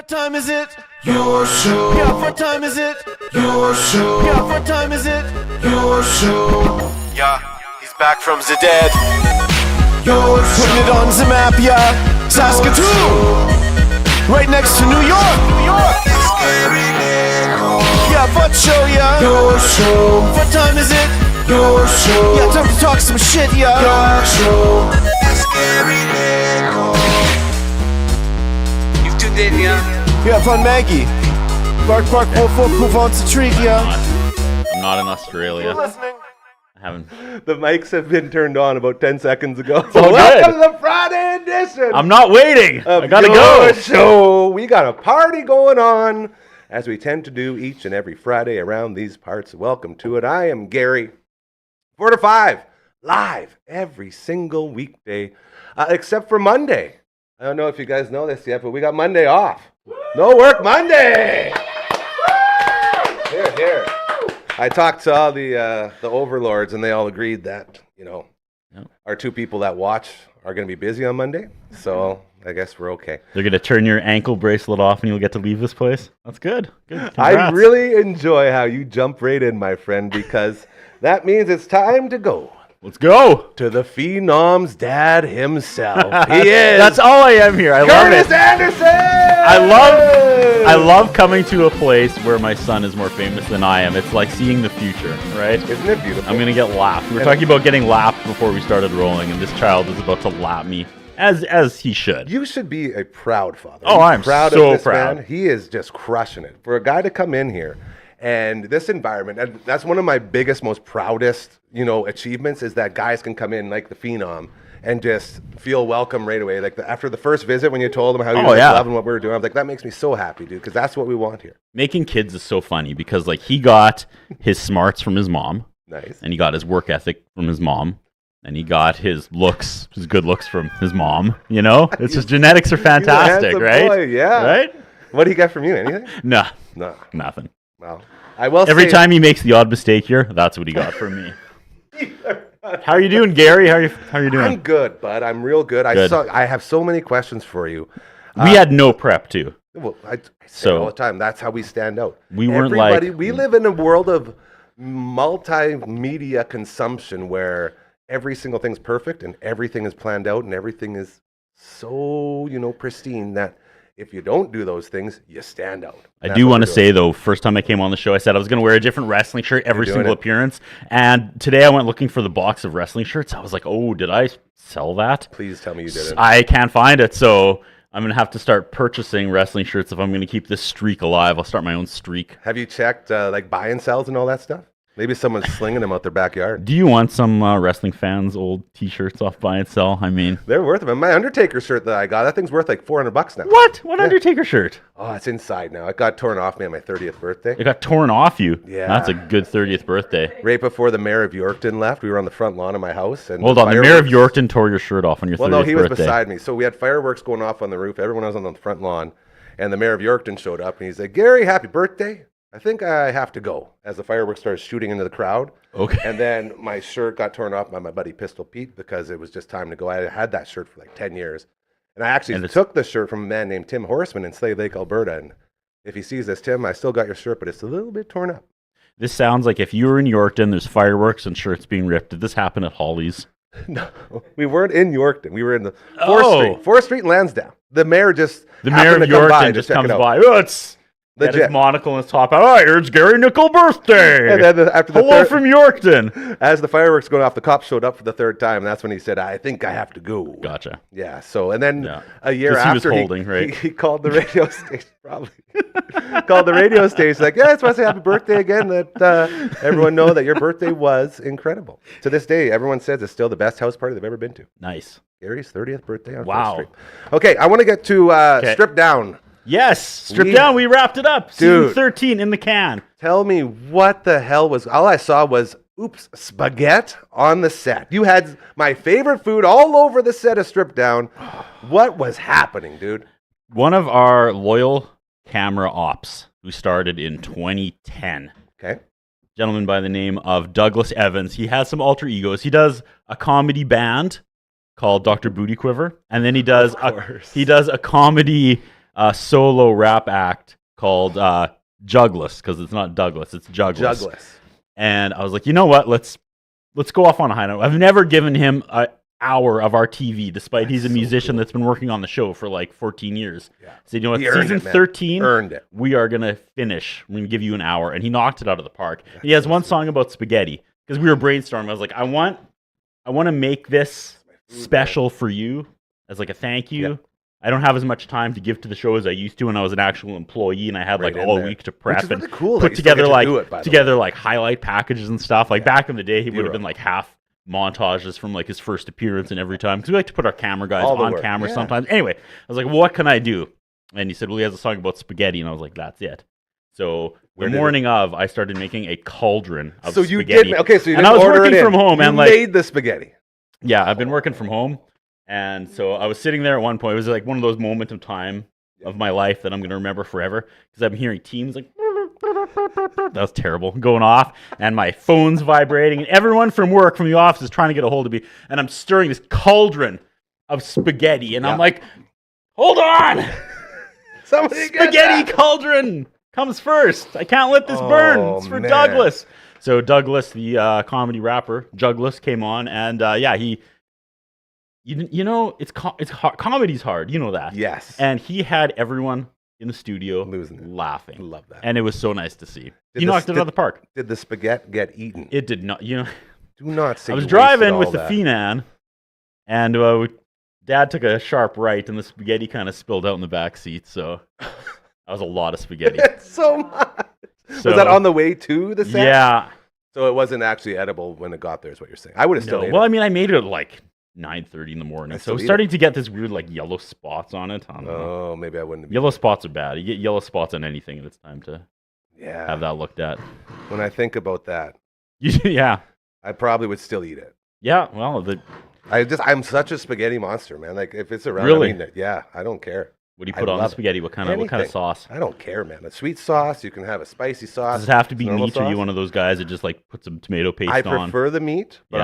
time is it? Your show. Yeah, what time is it? Your show. Yeah, what time is it? Your show. Yeah, he's back from the dead. Your show. Putting it on the map, yeah. Saskatoon. Right next to New York. New York. Yeah, what show, yeah. Your show. What time is it? Your show. Yeah, time to talk some shit, yeah. Your show. You've tuned in, yeah. Yeah, fun Maggie. Bark, bark, wolf, wolf, move on to treat, yeah. I'm not in Australia. You listening? I haven't. The mics have been turned on about 10 seconds ago. So welcome good. to the Friday edition. I'm not waiting. I gotta Your go. Show. We got a party going on, as we tend to do each and every Friday around these parts. Welcome to it. I am Gary. 4 to 5, live every single weekday, except for Monday. I don't know if you guys know this yet, but we got Monday off. No work Monday. Here, here. I talked to all the overlords, and they all agreed that, Yep. our two people that watch are going to be busy on Monday. So I guess we're okay. They're gonna turn your ankle bracelet off, and you'll get to leave this place. That's good. Good. I Congrats. really enjoy how you jump right in, my friend, because that means it's time to go Let's go. to the Phenom's dad himself. He is. That's all I am here. I love Curtis it. Anderson. I love coming to a place where my son is more famous than I am. It's like seeing the future, right? Isn't it beautiful? I'm gonna get lapped. We were talking about getting lapped before we started rolling, and this child is about to lap me, as he should. You should be a proud father. Oh, I'm proud so of this proud. man. He is just crushing it. For a guy to come in here and this environment, and that's one of my biggest, most proudest, achievements is that guys can come in like the Phenom and just feel welcome right away. Like after the first visit, when you told them how you were loving what we were doing, I'm like, that makes me so happy, dude, because that's what we want here. Making kids is so funny because like he got his smarts from his mom, Nice. and he got his work ethic from his mom, and he got his good looks from his mom. It's just genetics are fantastic, handsome right? boy, yeah. Right? What do you get from you? Anything? No, No. nothing. Well, I will Every say, time he makes the odd mistake here, that's what he got from me. How are you doing, Gary? How are you doing? I'm good, bud. I'm real good. Good. I have so many questions for you. We had no prep too. Well, I say So- it all the time. That's how we stand out. We weren't We live in a world of multimedia consumption where every single thing's perfect and everything is planned out and everything is so, pristine that if you don't do those things, you stand out. I do want to say, though, first time I came on the show, I said I was going to wear a different wrestling shirt every doing single it. appearance. And today I went looking for the box of wrestling shirts. I was like, oh, did I sell that? Please tell me you didn't. I can't find it. So I'm going to have to start purchasing wrestling shirts if I'm going to keep this streak alive. I'll start my own streak. Have you checked like buy and sells and all that stuff? Maybe someone's slinging them out their backyard. Do you want some wrestling fans' old T-shirts off buy and sell? I mean, They're worth them. My Undertaker shirt that I got, that thing's worth like $400 now. what? What Undertaker shirt? Oh, it's inside now. It got torn off me on my 30th birthday. It got torn off you. Yeah. That's a good 30th birthday. Right before the mayor of Yorkton left, we were on the front lawn of my house. And Hold on, the mayor of fireworks- Yorkton tore your shirt off on your 30th Well, birthday. no, he was beside me. So we had fireworks going off on the roof. Everyone was on the front lawn. And the mayor of Yorkton showed up and he's like, Gary, happy birthday. I think I have to go, as the fireworks started shooting into the crowd. Okay. And then my shirt got torn off by my buddy Pistol Pete because it was just time to go. I had that shirt for like 10 years. And I actually took the shirt from a man named Tim Horseman in Slave Lake, Alberta. And if he sees this, Tim, I still got your shirt, but it's a little bit torn up. This sounds like if you were in Yorkton, there's fireworks and shirts being ripped. Did this happen at Holly's? No, we weren't in Yorkton. We were in the 4th Oh. Street. 4th Street in Lansdowne. The mayor just The mayor of happened to come by Yorkton to just check comes it out. by. Oh, it's got his Legit. monocle and his top out. Oh, here's Gary Nickel birthday. And then after the Hello third, from Yorkton. as the fireworks going off, the cops showed up for the third time. And that's when he said, I think I have to go. Gotcha. Yeah. So, and then Yeah. a year 'Cause he was after, holding, right? he called the radio station, probably. Called the radio station, like, yeah, I just want to say happy birthday again. That everyone know that your birthday was incredible. To this day, everyone says it's still the best house party they've ever been to. Nice. Gary's 30th birthday on 4th Wow. Street. Okay, I want to get to Strip Down. Yes. Strip We- down. We wrapped it up. Season Dude. 13 in the can. Tell me what the hell was, all I saw was, spaghetti on the set. You had my favorite food all over the set of Strip Down. What was happening, dude? One of our loyal camera ops who started in 2010. Okay. Gentleman by the name of Douglas Evans. He has some alter egos. He does a comedy band called Dr. Booty Quiver, and then he does a comedy a solo rap act called Jugless, because it's not Douglas, it's Jugless. And I was like, you know what? Let's go off on a high note. I've never given him an hour of our TV, despite he's a musician that's been working on the show for like 14 years. Yeah. So you know what? Season 13, earned it. We are gonna finish. We're gonna give you an hour, and he knocked it out of the park. He has one song about spaghetti because we were brainstorming. I was like, I want to make this special for you as like a thank you. Yep. I don't have as much time to give to the show as I used to when I was an actual employee, and I had like all week to prep and really cool put together like highlight packages and stuff. Like back in the day, he would have been like half montages from like his first appearance and every time, because we like to put our camera guys on camera sometimes. Anyway, I was like, well, what can I do? And he said, well, he has a song about spaghetti, and I was like, that's it. So the morning of, I started making a cauldron of spaghetti. You did, okay? So you and I was working from home, and like made the spaghetti. Yeah, I've been working from home. And so I was sitting there at one point. It was like one of those moments of time of my life that I'm going to remember forever, because I've been hearing teams like, that was terrible, going off, and my phone's vibrating, and everyone from work, from the office, is trying to get a hold of me, and I'm stirring this cauldron of spaghetti, and I'm like, hold on! Spaghetti cauldron comes first. I can't let this burn. It's for Douglas. So Douglas, the comedy rapper, Jugless, came on, and he... You know, it's hard. Comedy's hard. You know that. Yes. And he had everyone in the studio laughing. Love that. And it was so nice to see. He knocked it out of the park. Did the spaghetti get eaten? It did not. You know, do not say. I was driving with the Phenan, and Dad took a sharp right, and the spaghetti kind of spilled out in the back seat. So that was a lot of spaghetti. So much. So, was that on the way to the set? Yeah. So it wasn't actually edible when it got there, is what you're saying. I would have still ate it. Well, I mean, I made it at like 9:30 in the morning, so it's starting to get this weird like yellow spots on it. Oh, maybe I wouldn't have. Yellow spots are bad. You get yellow spots on anything, and it's time to have that looked at. When I think about that, I probably would still eat it. Yeah, well, I'm such a spaghetti monster, man. Like if it's around, really? I mean, I don't care. What do you put on the spaghetti? What kind of sauce? I don't care, man. A sweet sauce. You can have a spicy sauce. Does it have to be meat, or are you one of those guys that just like put some tomato paste on? I prefer the meat, but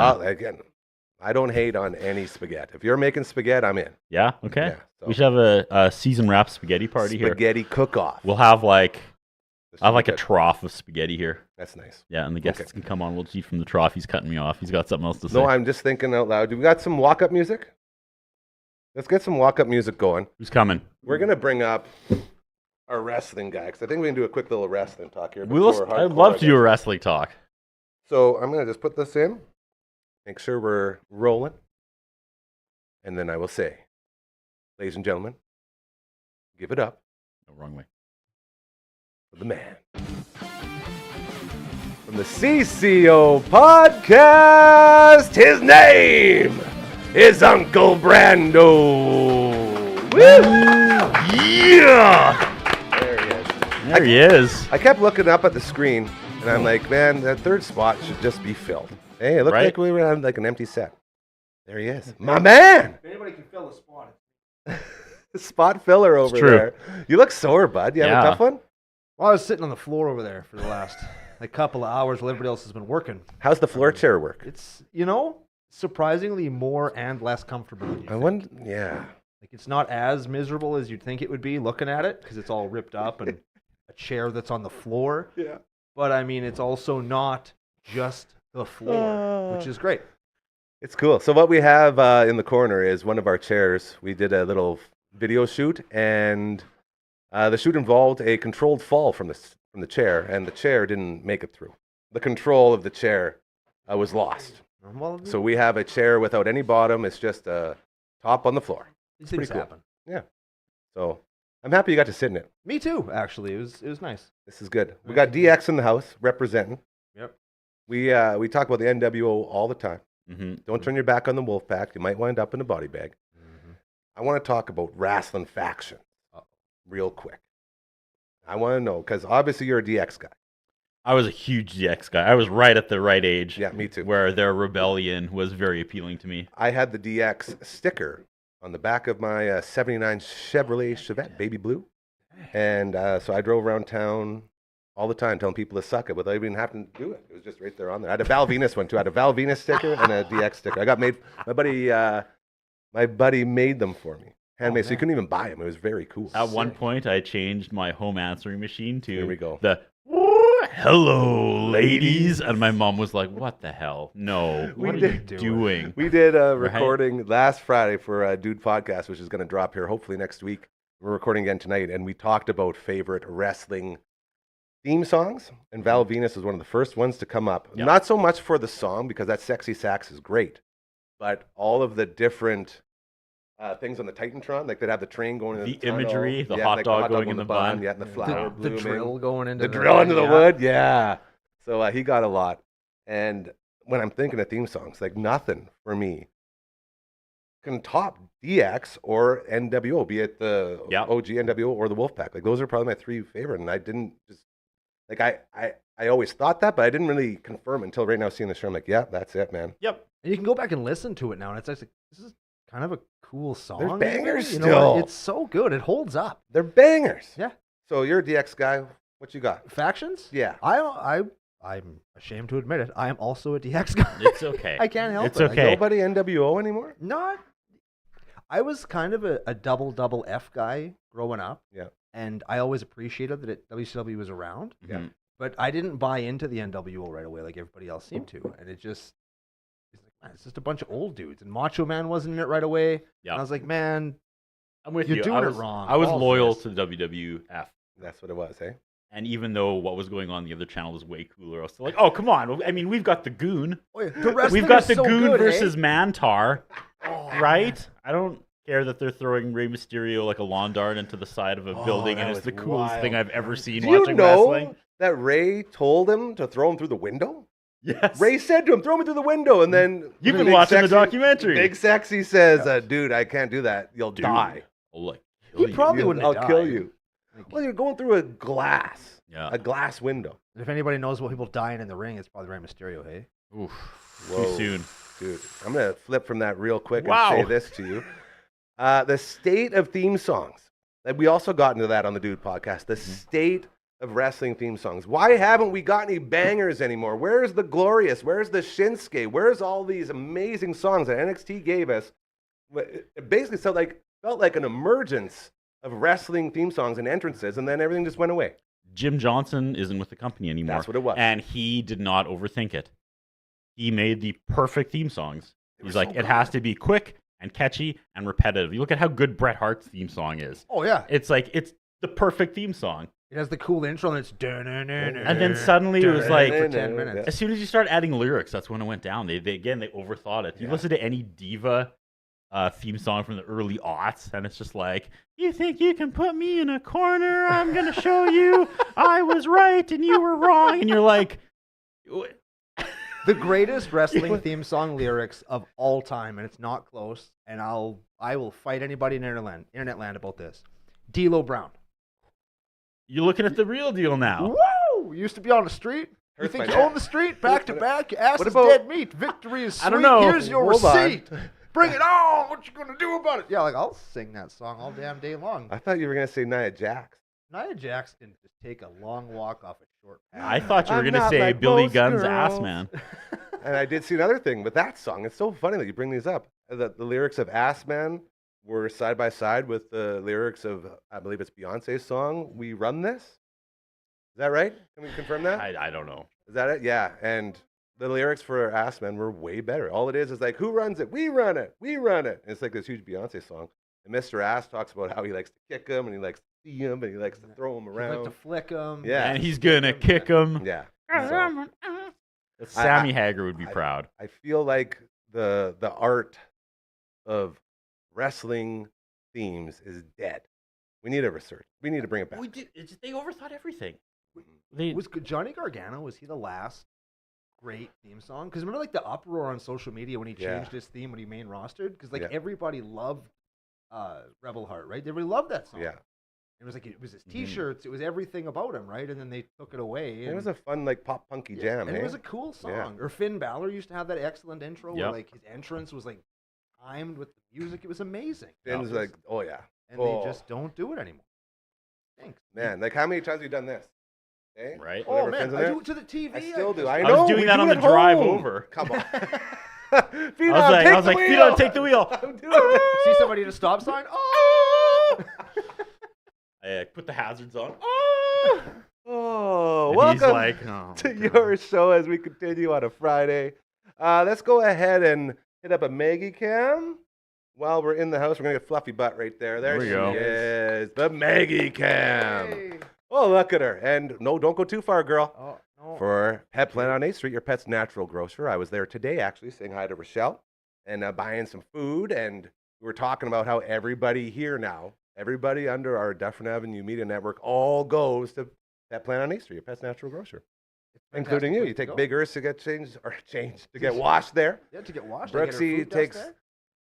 I don't hate on any spaghetti. If you're making spaghetti, I'm in. Yeah? Okay. Yeah, so. We should have a season wrap spaghetti party here. Spaghetti cook-off. We'll have like a trough of spaghetti here. That's nice. Yeah, and the guests can come on. We'll eat from the trough. He's cutting me off. He's got something else to say. No, I'm just thinking out loud. Do we got some walk-up music? Let's get some walk-up music going. Who's coming? We're going to bring up our wrestling guy, because I think we can do a quick little wrestling talk here. I'd love to do a wrestling talk. So I'm going to just put this in. Make sure we're rolling. And then I will say, ladies and gentlemen, give it up. No, wrong way. For the man. From the CCO podcast, his name is Uncle Brando. Woo! Yeah! There he is. I kept looking up at the screen, and I'm like, man, that third spot should just be filled. Hey, it looked like we were on like an empty set. There he is. My man! If anybody can fill a spot. Spot filler over there. You look sore, bud. You have a tough one? Well, I was sitting on the floor over there for the last couple of hours while everybody else has been working. How's the floor chair work? It's, surprisingly more and less comfortable than you think. Like, it's not as miserable as you'd think it would be looking at it, because it's all ripped up and a chair that's on the floor. Yeah. But, I mean, it's also not just the floor, which is great. It's cool. So what we have in the corner is one of our chairs. We did a little video shoot, and the shoot involved a controlled fall from the chair, and the chair didn't make it through. The control of the chair was lost. So we have a chair without any bottom. It's just a top on the floor. These things happen. Yeah. So I'm happy you got to sit in it. Me too, actually. It was nice. This is good. We got DX in the house representing. Yep. We talk about the NWO all the time. Mm-hmm. Don't turn your back on the Wolfpack. You might wind up in a body bag. Mm-hmm. I want to talk about wrestling faction real quick. I want to know, because obviously you're a DX guy. I was a huge DX guy. I was right at the right age. Yeah, me too. Where their rebellion was very appealing to me. I had the DX sticker on the back of my 79 Chevrolet Chevette, baby blue. And so I drove around town all the time telling people to suck it without even having to do it. It was just right there on there. I had a Val Venus one too. I had a Val Venus sticker and a DX sticker. I got made, my buddy made them for me. handmade, so you couldn't even buy them. It was very cool. At one point, I changed my home answering machine to Here we go. the "Hello, ladies," and my mom was like, "What the hell? No, what are you doing?" We did a recording last Friday for a Dude Podcast, which is going to drop here hopefully next week. We're recording again tonight, and we talked about favorite wrestling theme songs, and Val Venus was one of the first ones to come up. Yep. Not so much for the song, because that Sexy Sax is great, but all of the different things on the Titantron, like they'd have the train going in The imagery, the hot like dog going in the bun. yeah, and the flower The blooming. drill going into The drill into the wood, yeah. So he got a lot. And when I'm thinking of theme songs, like nothing for me can top DX or NWO, be it the OG NWO or the Wolfpack. Like those are probably my three favorite. And I didn't just, like I always thought that, but I didn't really confirm it until right now seeing the show. I'm like, yeah, that's it, man. Yep. And you can go back and listen to it now, and it's like, this is kind of a cool song. They're bangers you still. know, it's so good. It holds up. They're bangers. Yeah. So you're a DX guy. What you got? Factions? Yeah. I'm ashamed to admit it. I am also a DX guy. It's okay. I can't help It's it. okay. Nobody NWO anymore? Not. I was kind of a double F guy growing up. Yeah. And I always appreciated that WCW was around. Yeah. Mhm. But I didn't buy into the NWO right away like everybody else seemed to. And it's like, man, it's just a bunch of old dudes. And Macho Man wasn't in it right away. Yeah. And I was like, man, I'm with you're you. doing I it was, wrong. I was Balls loyal this. to the WWF. That's what it was, hey? And even though what was going on the other channel was way cooler, I was still like, oh, come on. I mean, we've got the Goon. oh, yeah, the wrestling We've got is the so Goon good, versus eh? Mantar, Oh, right? I don't care that they're throwing Rey Mysterio like a lawn dart into the side of a building, and that it's the was coolest wild. thing I've ever seen Do you watching know wrestling. that Ray told him to throw him through the window? Yes. Ray said to him, throw me through the window. And then You've been Big watching the Sexy- documentary. Big Sexy says, dude, I can't do that. You'll Dude, die. I'll, like, He kill you. probably wouldn't have I'll kill died. you. Like, Well, you're going through a glass. Yeah. A glass window. if anybody knows what people dying in the ring, it's probably Rey Mysterio, hey? Oof. Whoa. Too soon. Dude, I'm going to flip from that real quick Wow. and say this to you. The state of theme songs. Like, we also got into that on the Dude podcast. The state of wrestling theme songs. Why haven't we got any bangers anymore? Where's the Glorious? Where's the Shinsuke? Where's all these amazing songs that NXT gave us? It basically felt like an emergence of wrestling theme songs and entrances, and then everything just went away. Jim Johnson isn't with the company anymore. That's what it was. And he did not overthink it. He made the perfect theme songs. They He's were like, so it has to be quick and catchy and repetitive. You look at how good Bret Hart's theme song is. Oh, yeah. It's like, it's the perfect theme song. It has the cool intro, and it's... And then suddenly it was like, for 10 minutes. as soon as you start adding lyrics, that's when it went down. They overthought it. You Yeah. listen to any diva theme song from the early aughts, and it's just like, you think you can put me in a corner? I'm going to show you I was right and you were wrong. And you're like, The greatest wrestling theme song lyrics of all time, and it's not close, and I will fight anybody in internet land about this. D'Lo Brown. you're looking at the real deal now. Woo! Used to be on the street. You Hurts think my you neck. own the street? Back to back. Your ass What is about- dead meat. Victory is sweet. I don't know. Here's your Hold on. receipt. Bring it on. What you gonna do about it? Yeah, like I'll sing that song all damn day long. I thought you were going to say Nia Jax. Nia Jax can just take a long walk off a short path. I thought you were I'm going to not say like Billy most Gunn's girls. Ass Man. And I did see another thing with that song. It's so funny that you bring these up. The lyrics of Ass Man were side by side with the lyrics of, I believe it's Beyonce's song, We Run This. Is that right? Can we confirm that? I don't know. Is that it? Yeah. And the lyrics for Ass Man were way better. All it is like, who runs it? We run it. We run it. And it's like this huge Beyonce song. And Mr. Ass talks about how he likes to kick him and he likes to see him and he likes to throw him He'd around. like to flick him. Yeah. And he's going to kick him. Yeah. So, Sammy Hagar would be proud. I feel like the art of wrestling themes is dead. We need a research. We need to bring it back. They overthought everything. Was Johnny Gargano? Was he the last great theme song? Because remember, like the uproar on social media when he Yeah. changed his theme when he main rostered. Because like Yeah. everybody loved Rebel Heart, right? They really loved that song. Yeah. It was like it was his T-shirts. It was everything about him, right? And then they took it away. It and- was a fun, like, pop punky jam, and eh? it was a cool song. Yeah. Or Finn Balor used to have that excellent intro where Yep. like his entrance was like timed with the music. It was amazing. Finn's like, oh, yeah. and oh. they just don't do it anymore. Thanks. Man, like, how many times have you done this? Eh? Right? Oh Whenever man, Finn's in I there? do it to the TV. I still do. just- I I know. was doing we that do on it the at drive home. over. Come on. I was like, feet on, take the wheel. I'm doing it. See somebody at a stop sign? Oh! I put the hazards on. Oh, And welcome he's like, oh, to God. your show as we continue on a Friday. Let's go ahead and hit up a Maggie cam. While we're in the house, we're going to get Fluffy Butt right there. There we she go. is, the Maggie cam. Hey. Oh, look at her. And no, don't go too far, girl. Oh, no. For Pet Planet on 8th Street, your pet's natural grocer. I was there today, actually, saying hi to Rochelle and buying some food. And we were talking about how everybody here now, everybody under our Dufferin Avenue Media Network, all goes to Pet Planet on 8th Street, your pet's natural grocer. Including you. You take Big Earth to get changed, to get washed there. Yeah, to get washed. I get her Brooksy food takes dust there.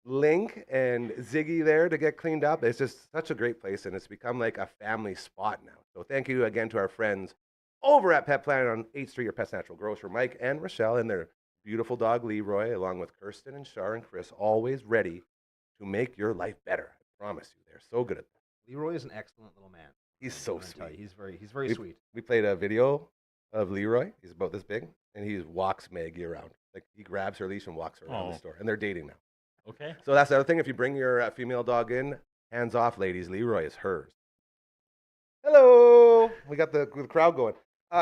Link and Ziggy there to get cleaned up. It's just such a great place, and it's become like a family spot now. So thank you again to our friends over at Pet Planet on 8th Street, your pet's natural grocer, Mike and Rochelle, and their beautiful dog Leroy, along with Kirsten and Shar and Chris, always ready to make your life better. I promise you, they're so good at that. Leroy is an excellent little man. He's so I'm gonna tell you, sweet. he's very sweet. We played a video of Leroy. He's about this big, and he walks Maggie around. Like he grabs her leash and walks her around the store, and they're dating now. Okay. So that's the other thing. If you bring your female dog in, hands off, ladies. Leroy is hers. Hello. We got the crowd going.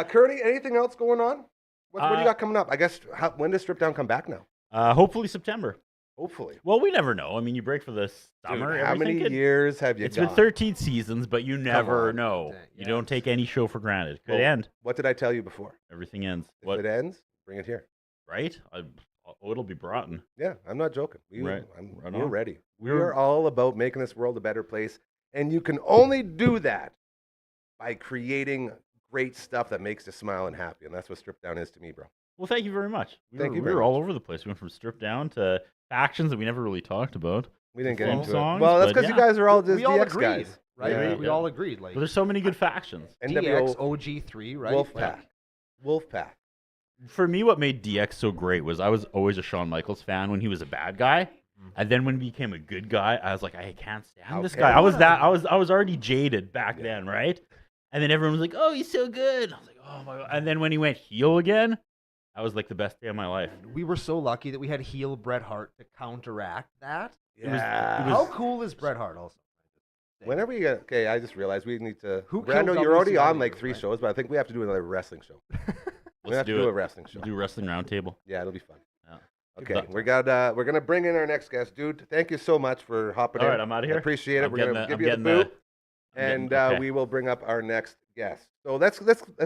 Curdy, anything else going on? What do you got coming up? I guess, when does Strip Down come back now? Hopefully September. Hopefully. Well, we never know. I mean, you break for the summer. Dude, how many years have you It's gone? been 13 seasons, but you never on. know. Yeah. You don't take any show for granted. Could Well, end. What did I tell you before? Everything ends. If What? it ends, bring it here. Right? It'll be brought in. Yeah, I'm not joking. Right. We're on. ready. We're all about making this world a better place. And you can only do that by creating great stuff that makes you smile and happy. And that's what Strip Down is to me, bro. Well, thank you very much. We you were very all much. over the place. We went from Strip Down to factions that we never really talked about. We didn't get Full into songs, it. Well, that's but because you yeah. guys are all just We all DX agreed, guys. right? Yeah. We all agreed. Like But there's so many good factions. DX, OG3, right? Wolfpack. Wolfpack. For me, what made DX so great was I was always a Shawn Michaels fan when he was a bad guy. And then when he became a good guy, I was like, I can't stand this Okay. guy. I was already jaded back then, right? And then everyone was like, oh, he's so good. I was like, oh my God. And then when he went heel again, that was like the best day of my life. We were so lucky that we had heel Bret Hart to counteract that. Yeah. How cool is Bret Hart also? Whenever you get, okay, I just realized we need to. Who I know killed you're already WCW, on like 3 right? shows, but I think we have to do another wrestling show. We Let's have to do do it. a wrestling show. We'll do Wrestling Roundtable. Yeah, it'll be fun. Yeah. Okay, luck. we're gonna bring in our next guest, dude. Thank you so much for hopping All in. right, I'm outta here. I appreciate it. I'm We're getting gonna the- give I'm you the getting the- boot, I'm and getting- okay. we will bring up our next guest. So let's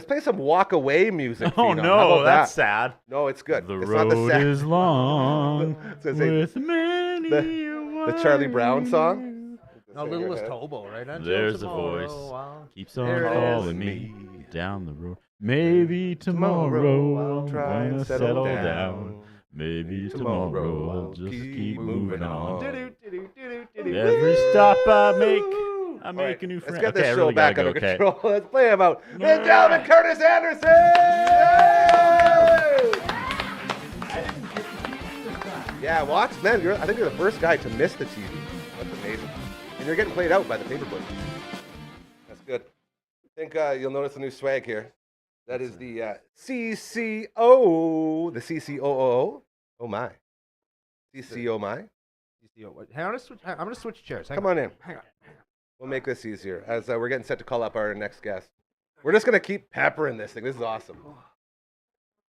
play some walk away music. Oh Phenom. How no, about that's that? sad. No, it's good. The it's not the road sad. is long So say with many the Charlie Brown song? No, Littlest Hobo, right? Until There's a tomorrow, voice. I'll- Keeps on There it calling is. me down the road. Maybe tomorrow I'll try I'm and gonna settle settle down. down. Maybe tomorrow I'll just keep moving on. Do-do-do-do-do-do-do. Every stop I make, I All make right, a new let's friend. get this Okay, I show really back gotta under go. Okay. control. Let's play about Yeah. gentleman Curtis Anderson. Yeah, watch, man. I think you're the first guy to miss the TV. That's amazing. And you're getting played out by the paperboy. That's good. I think you'll notice a new swag here. That is the CCO. The CCOO. Oh my. CCO my. Hang on, I'm gonna switch chairs. Hang Come on in. Hang on. We'll make this easier as we're getting set to call up our next guest. We're just going to keep peppering this thing. This is awesome.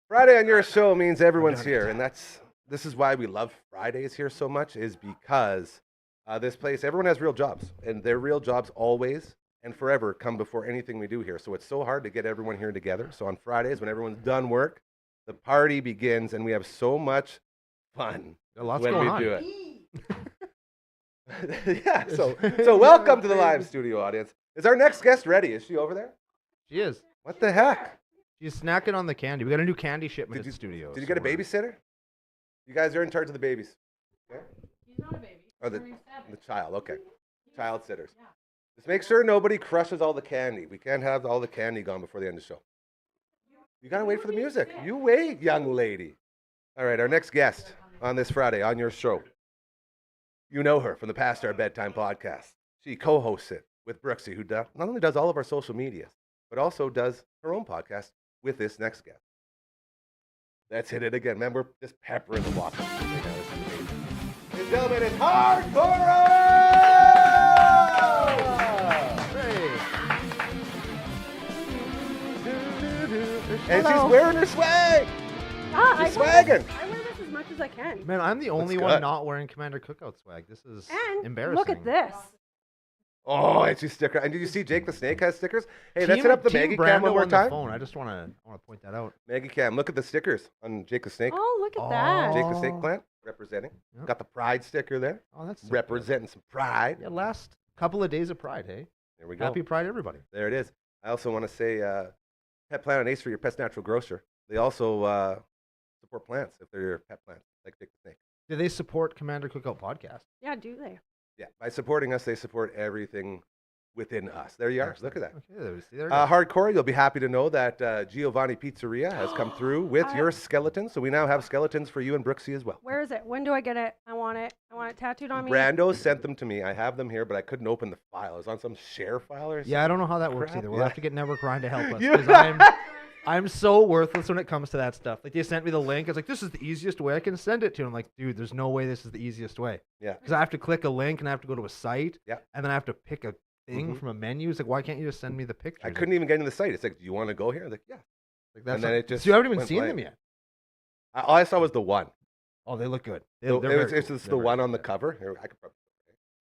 Friday on your show means everyone's here, and this is why we love Fridays here so much, is because this place, everyone has real jobs, and their real jobs always and forever come before anything we do here. So it's so hard to get everyone here together. So on Fridays, when everyone's done work, the party begins, and we have so much fun Lots when going we on. do it. Yeah, so welcome to the live studio audience. Is our next guest ready? Is she over there? She is. What the heck? She's snacking on the candy. We got a new candy shipment Did at the studio. Did you get a babysitter? You guys are in charge of the babies. Okay? He's not a baby. Oh, He's turning 7. the child. Okay. Child sitters. Just make sure nobody crushes all the candy. We can't have all the candy gone before the end of the show. You got to wait for the music. You wait, young lady. All right, our next guest on this Friday on your show. You know her from the Past Our Bedtime podcast. She co-hosts it with Brooksy, who not only does all of our social medias, but also does her own podcast with this next guest. Let's hit it again. Man, we're just peppering the walk. Ladies and gentlemen, it's Hardcore! And she's wearing her swag. I She's swagging. I wear this as much as I can. Man, I'm the only one not wearing Commander Cookout swag. This is And embarrassing. look at this. Oh, and she's sticker. And did you see Jake the Snake has stickers? Hey, let's hit up the Maggie Cam one more on time. the phone. I just want to point that out. Maggie Cam, look at the stickers on Jake the Snake. Oh, look at that. Jake the Snake plant representing. Yep. Got the Pride sticker there. Oh, that's so representing some pride. Yeah, last couple of days of Pride, hey? There we go. Happy Pride, everybody. There it is. I also want to say Pet Plant on Ace for your Pet's Natural Grocer. They also support plants if they're your pet plants, like Jake the Snake. Do they support Commander Cookout podcast? Yeah, do they? Yeah, by supporting us, they support everything within us. There you are. Look at that. Okay, there Hardcore, you'll be happy to know that Giovanni Pizzeria has come through with your skeleton. So we now have skeletons for you and Brooksy as well. Where is it? When do I get it? I want it. I want it tattooed on me. Brando sent them to me. I have them here, but I couldn't open the file. It was on some share file or something. Yeah, I don't know how that works Crap, either. We'll yeah. have to get Network Ryan to help us. 'Cause I'm so worthless when it comes to that stuff. Like, they sent me the link. It's like, this is the easiest way I can send it to. I'm like, dude, there's no way this is the easiest way. Yeah. Because I have to click a link and I have to go to a site. Yeah. And then I have to pick a thing from a menu. It's like, why can't you just send me the picture? I couldn't even get into the site. It's like, do you want to go here? I was like, yeah. Like, that's And then it just So you haven't even went seen blank. them yet? All I saw was the one. Oh, they look good. So They're it's very just cool. the They're one very on the good. cover. Here, I could probably.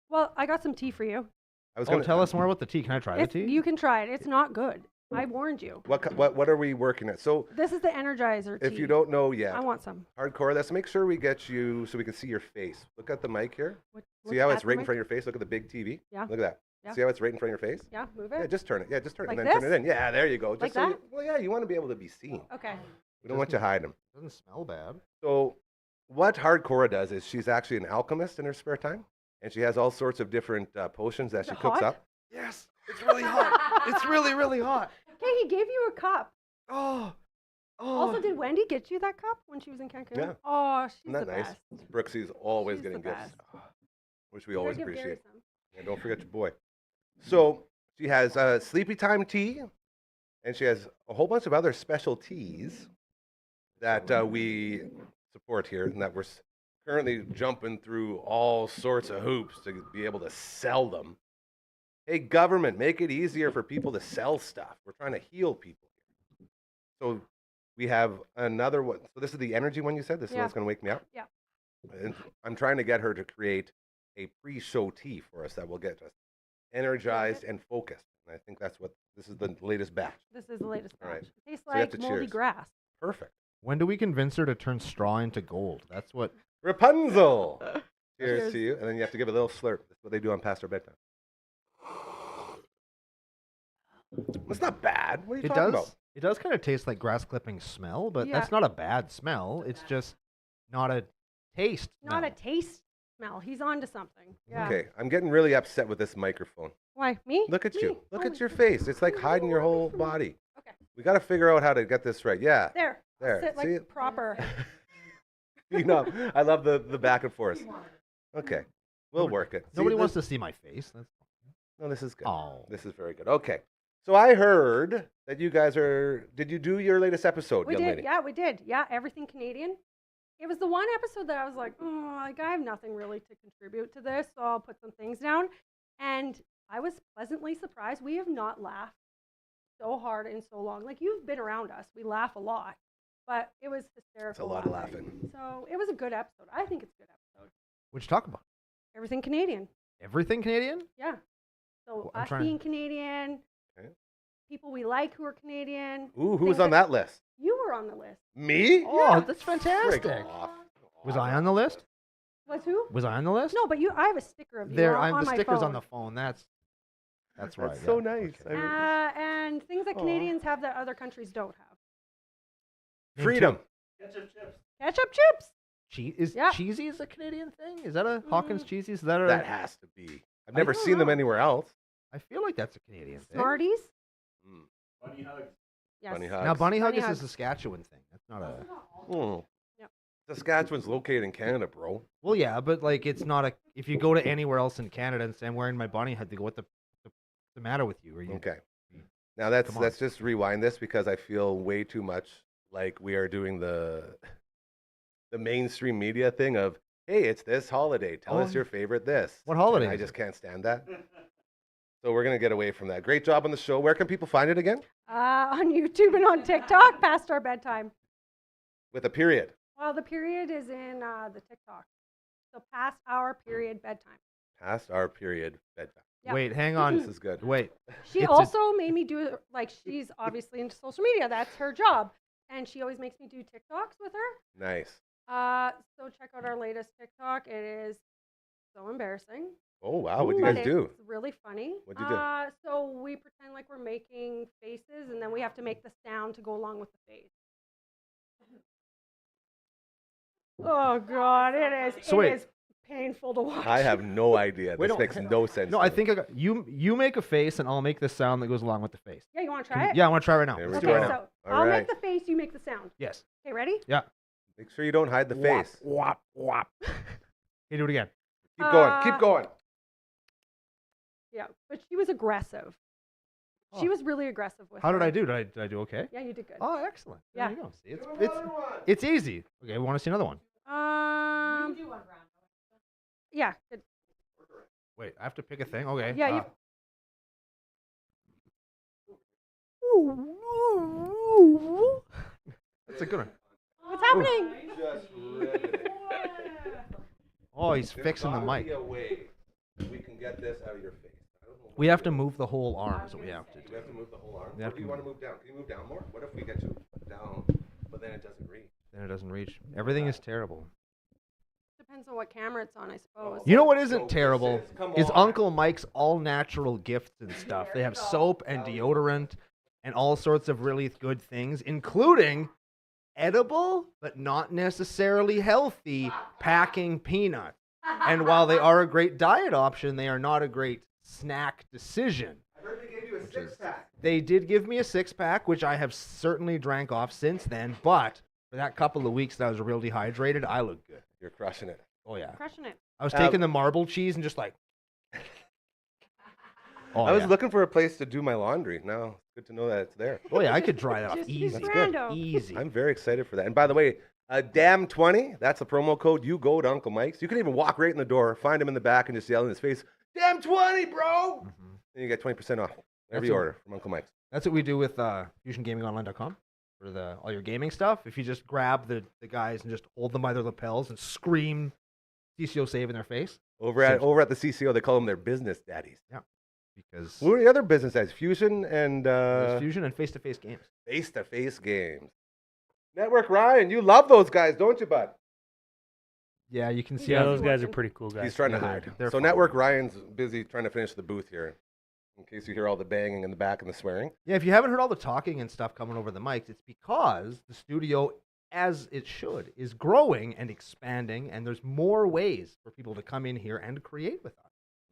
Well, I got some tea for you. I was Oh, gonna tell us more about the tea. Can I try the It's, tea? you can try it. It's not good. I warned you. What are we working at? So This is the Energizer tea. if you don't know yet, I want some. Hardcore, let's make sure we get you so we can see your face. Look at the mic here. See Look how at it's the right in mic. front of your face? Look at the big TV. Yeah. Look at that. Yeah. See how it's right in front of your face? Yeah, move Yeah, it. just turn it. Yeah, just turn it Like and then turn this? it in. Yeah, there you go. Just Like so you- that? well, yeah, you want to be able to be seen. Okay. We don't want you hiding them. Doesn't smell bad. So what Hardcore does is she's actually an alchemist in her spare time, and she has all sorts of different potions that Is she it cooks hot? up. Yes, it's really hot. It's really, really hot. Okay, he gave you a cup. Oh. Also, did Wendy get you that cup when she was in Cancun? Yeah. Oh, she's Isn't that the nice? best. Brooksy's always She's getting the gifts, best. which we Gotta always give Gary appreciate. some. And don't forget your boy. So she has sleepy time tea, and she has a whole bunch of other special teas that we support here, and that we're currently jumping through all sorts of hoops to be able to sell them. Hey, government, make it easier for people to sell stuff. We're trying to heal people here. So we have another one. So this is the energy one you said? This is Yeah. what's going to wake me up? Yeah. And I'm trying to get her to create a pre-show tea for us that will get us energized and focused. And I think that's what this is, the latest batch. This is the latest All batch. right. It tastes So we have like to moldy cheers. grass. Perfect. When do we convince her to turn straw into gold? That's what. Rapunzel. Cheers Cheers. to you. And then you have to give a little slurp. That's what they do on past our bedtime. It's not bad. What are you It talking does. about? It does kind of taste like grass clipping smell, but Yeah. that's not a bad smell. It's just not a taste. Not a smell. taste smell. He's on to something. Yeah. Okay, I'm getting really upset with this microphone. Why? Me? Look at Me? you. Look Oh, at your face. It's like hiding your whole body. Okay. We got to figure out how to get this right. Yeah. There. There. Sit like See? proper. You know, I love the back and forth. Okay. We'll work it. Nobody See, wants this- to see my face. That's No, this is good. Oh. This is very good. Okay. So I heard that you guys are. Did you do your latest episode, We young did. lady? Yeah, we did. Yeah, everything Canadian. It was the one episode that I was like, oh, like I have nothing really to contribute to this, so I'll put some things down. And I was pleasantly surprised. We have not laughed so hard in so long. Like you've been around us. We laugh a lot. But it was hysterical. It's a lot of laughing. So it was a good episode. I think it's a good episode. What'd you talk about? Everything Canadian. Everything Canadian? Yeah. So Well, I'm us trying- being Canadian, Okay. people we like who are Canadian. Ooh, who things was on that list? You were on the list. Me? Oh, that's Frick fantastic. off. Was I on the list? Was who? Was I on the list? No, but I have a sticker of you There, on, I'm on the my stickers phone. on the phone. That's right. That's so yeah. nice. Okay. And things that Aw. Canadians have that other countries don't have. Name Freedom. Ketchup chips. Is Yeah. cheesy is a Canadian thing? Is that a Hawkins cheesy? Is that a? That has to be. I've never don't seen them know. anywhere else. I feel like that's a Canadian thing. Smarties. Mm. Yes. Bunny hugs. Now, Bunny Hug is a Hug. Saskatchewan thing. That's not a. Mm. Yep. Saskatchewan's located in Canada, bro. Well, yeah, but like it's not a. If you go to anywhere else in Canada and say I'm wearing my bunny hug, they go, "What the matter with you?" Are you Okay. Now let's Come on. let's just rewind this because I feel way too much like we are doing the mainstream media thing of, hey, it's this holiday. Tell us your favorite this. What holiday And I is just can't stand that. So we're going to get away from that. Great job on the show. Where can people find it again? On YouTube and on TikTok, past our bedtime. With a period. Well, the period is in the TikTok. So past our period bedtime. Past our period bedtime. Yep. Wait, hang on. This is good. Wait. She also made me do it, like, she's obviously into social media. That's her job. And she always makes me do TikToks with her. Nice. So check out our latest TikTok. It is so embarrassing. Oh, wow. What do you But guys do? It's really funny. What'd you do? So we pretend like we're making faces, and then we have to make the sound to go along with the face. Oh, God, it is. So it is painful to watch. I have no idea. Wait, This makes no sense. No, to I me. think you make a face, and I'll make the sound that goes along with the face. Yeah, you want to try it? Yeah, I want to try right now. There we Let's go. do it right So now. All I'll right. make the face, you make the sound. Yes. Okay, ready? Yeah. Make sure you don't hide the face. Whop, whop. Hey, do it again. Keep going. Keep going. Yeah, but she was aggressive. She Oh. was really aggressive with How did her. I do? Did I do okay? Yeah, you did good. Oh, excellent. Yeah. There you go. See, it's easy. Okay, we want to see another one. Yeah, good. Wait, I have to pick a thing. Okay. Yeah, That's a good one. What's happening? Just riveting. Oh, he's fixing the There's gotta mic. be a way we can get this out of your face. I don't know. We have to move the whole arm, is what we have to Do do. we have to move the whole arm? We Or have do you to want to move down? Can you move down more? What if we get you down, but then it doesn't reach? Then it doesn't reach. Everything is terrible. Depends on what camera it's on, I suppose. You know what So isn't this terrible? come Is on. Uncle Mike's all natural gifts and stuff. They have soap and deodorant and all sorts of really good things, including edible but not necessarily healthy packing peanuts. And while they are a great diet option, they are not a great snack decision. I heard they gave you a six-pack. They did give me a 6-pack, which I have certainly drank off since then, but for that couple of weeks that I was real dehydrated, I looked good. You're crushing it. Oh, yeah. Crushing it. I was taking the marble cheese and just like... Oh, I was yeah. looking for a place to do my laundry. Now, it's good to know that it's there. Oh, yeah, I could dry that off Just easy. use Brando. Easy. I'm very excited for that. And by the way, damn20, that's the promo code. You go to Uncle Mike's. You can even walk right in the door, find him in the back, and just yell in his face, damn20, bro! And you get 20% off every That's order from Uncle Mike's. That's what we do with FusionGamingOnline.com for all your gaming stuff. If you just grab the guys and just hold them by their lapels and scream CCO save in their face. Over at the CCO, they call them their business daddies. Because Who are the other business daddies? Fusion and there's Fusion and face-to-face games. face-to-face games. Network Ryan, you love those guys, don't you, bud? Yeah, you can see Yeah, how those guys are pretty cool guys. He's trying to Yeah, hide. they're So fun. Network Ryan's busy trying to finish the booth here, in case you hear all the banging in the back and the swearing. Yeah, if you haven't heard all the talking and stuff coming over the mics, it's because the studio, as it should, is growing and expanding, and there's more ways for people to come in here and create with us.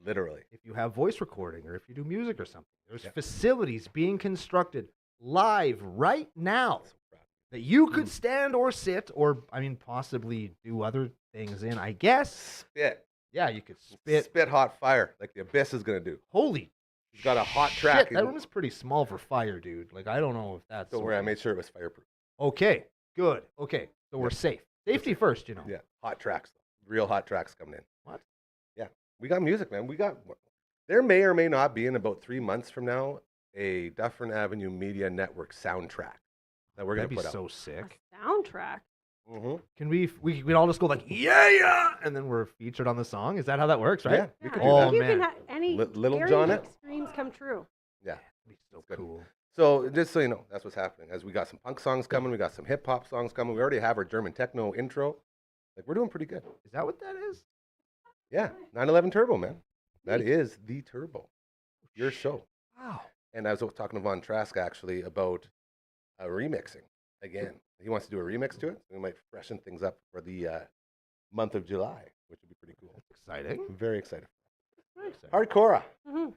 Literally. If you have voice recording or if you do music or something, there's Yeah. facilities being constructed live right now that you could stand or sit or, I mean, possibly do other things in, I guess. Spit. Yeah, you could spit. Spit hot fire, like the Abyss is going to do. Holy He's got a hot shit, track. that room's pretty small for fire, dude. Like, I don't know if that's... Don't worry, I okay. made sure it was fireproof. Okay, good. Okay, so we're safe. Safety first, you know. Yeah, hot tracks. Real hot tracks coming in. What? Yeah, we got music, man. There may or may not be in about 3 months from now a Dufferin Avenue Media Network soundtrack that we're going That'd to be put so out. sick. Soundtrack. Mm-hmm. Can we'd all just go like, yeah, and then we're featured on the song? Is that how that works, right? Yeah, we could do Oh, that. You man. can have any Little Gary John it? Hicks dreams come true. Yeah. That'd be so Good. cool. So just so you know, that's what's happening. As we got some punk songs coming, we got some hip hop songs coming. We already have our German techno intro. Like we're doing pretty good. Is that what that is? Yeah, 911 Turbo, man. That is the Turbo. Your show. Wow. And I was talking to Von Trask actually about remixing again. He wants to do a remix to it. So we might freshen things up for the month of July, which would be pretty cool. Exciting. I'm very excited. Very exciting. Hardcore. Hmm.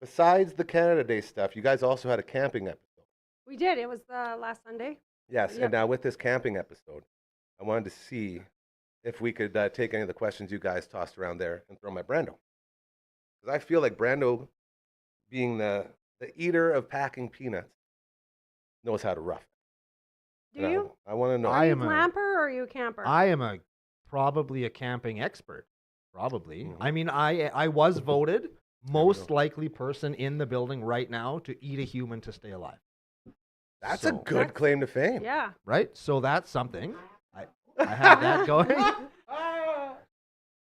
Besides the Canada Day stuff, you guys also had a camping episode. We did. It was last Sunday. Yes, Yep. and now with this camping episode, I wanted to see if we could take any of the questions you guys tossed around there and throw my Brando. Because I feel like Brando, being the eater of packing peanuts, knows how to rough it. Do you? I want to know. Are you a am a- glamper or are you a camper? I am probably a camping expert. Probably. Mhm. I mean, I was voted most go. likely person in the building right now to eat a human to stay alive. That's a So- good That's- claim to fame. Yeah. Right? So that's something. I have that going.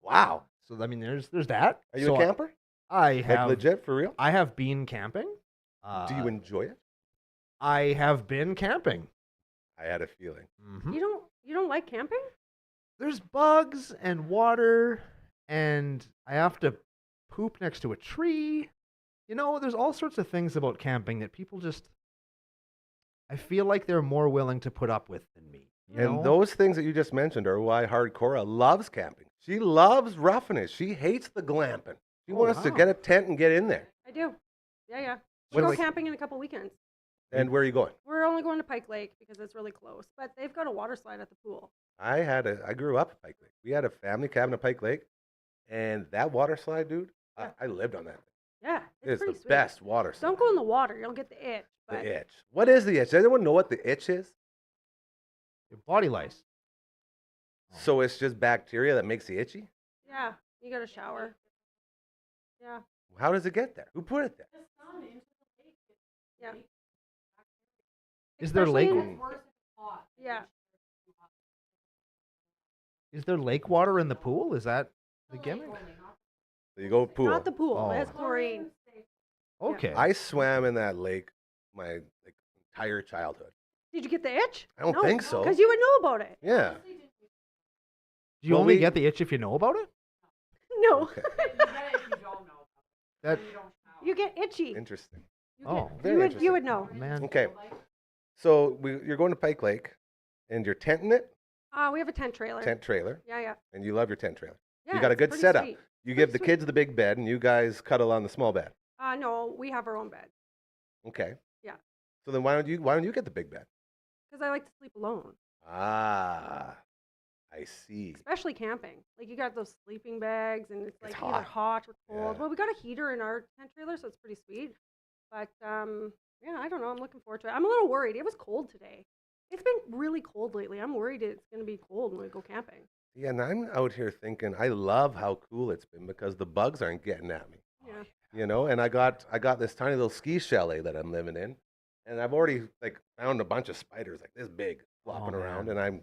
Wow. So I mean, there's that. Are you So a camper? I Like have legit for real? I have been camping. Do you enjoy it? I have been camping. I had a feeling. Mhm. You don't like camping? There's bugs and water, and I have to poop next to a tree. You know, there's all sorts of things about camping that people just. I feel like they're more willing to put up with than me. You And know? those things that you just mentioned are why Hardcora loves camping. She loves roughing it. She hates the glamping. She Oh, wants to wow. get a tent and get in there. I do. Yeah. What We'll go like- camping in a couple weekends. And where are you going? We're only going to Pike Lake because it's really close, but they've got a water slide at the pool. I grew up at Pike Lake. We had a family cabin at Pike Lake, and that water slide, dude, Yeah. I lived on that. Yeah, It's pretty the sweet. best water slide. Don't go in the water; you'll get the itch. But The itch. What is the itch? Does anyone know what the itch is? Your body lice. So it's just bacteria that makes you itchy? yeah, you got to shower. Yeah, How does it get there? Who put it there? yeah, Is there Especially lake? in- yeah. Is there lake water in the pool? Is that the gimmick? So you go pool. Not the pool. Oh. It has chlorine. Okay. I swam in that lake my entire childhood. Did you get the itch? I don't think so. Because you would know about it. Yeah. Do you well, only we- get the itch if you know about it? No, Okay. That you get itchy. Interesting. oh Very You would know. man. Okay. So you're going to Pike Lake, and you're tenting it, We have a tent trailer. tent trailer, Yeah. and you love your tent trailer. Yeah, got a it's good pretty setup. sweet. You Pretty give the sweet. kids the big bed, and you guys cuddle on the small bed. No, we have our own bed Okay. Yeah. So then why don't you get the big bed? because I like to sleep alone, Ah, I see. especially camping. Like you got those sleeping bags, and it's like either hot. hot or cold. Yeah. Well, we got a heater in our tent trailer, so it's pretty sweet. But yeah, I don't know. I'm looking forward to it. I'm a little worried. It was cold today. It's been really cold lately. I'm worried it's going to be cold when we go camping. Yeah, and I'm out here thinking I love how cool it's been because the bugs aren't getting at me. Yeah. You know, and I got this tiny little ski chalet that I'm living in, and I've already like found a bunch of spiders like this big flopping around, man. and I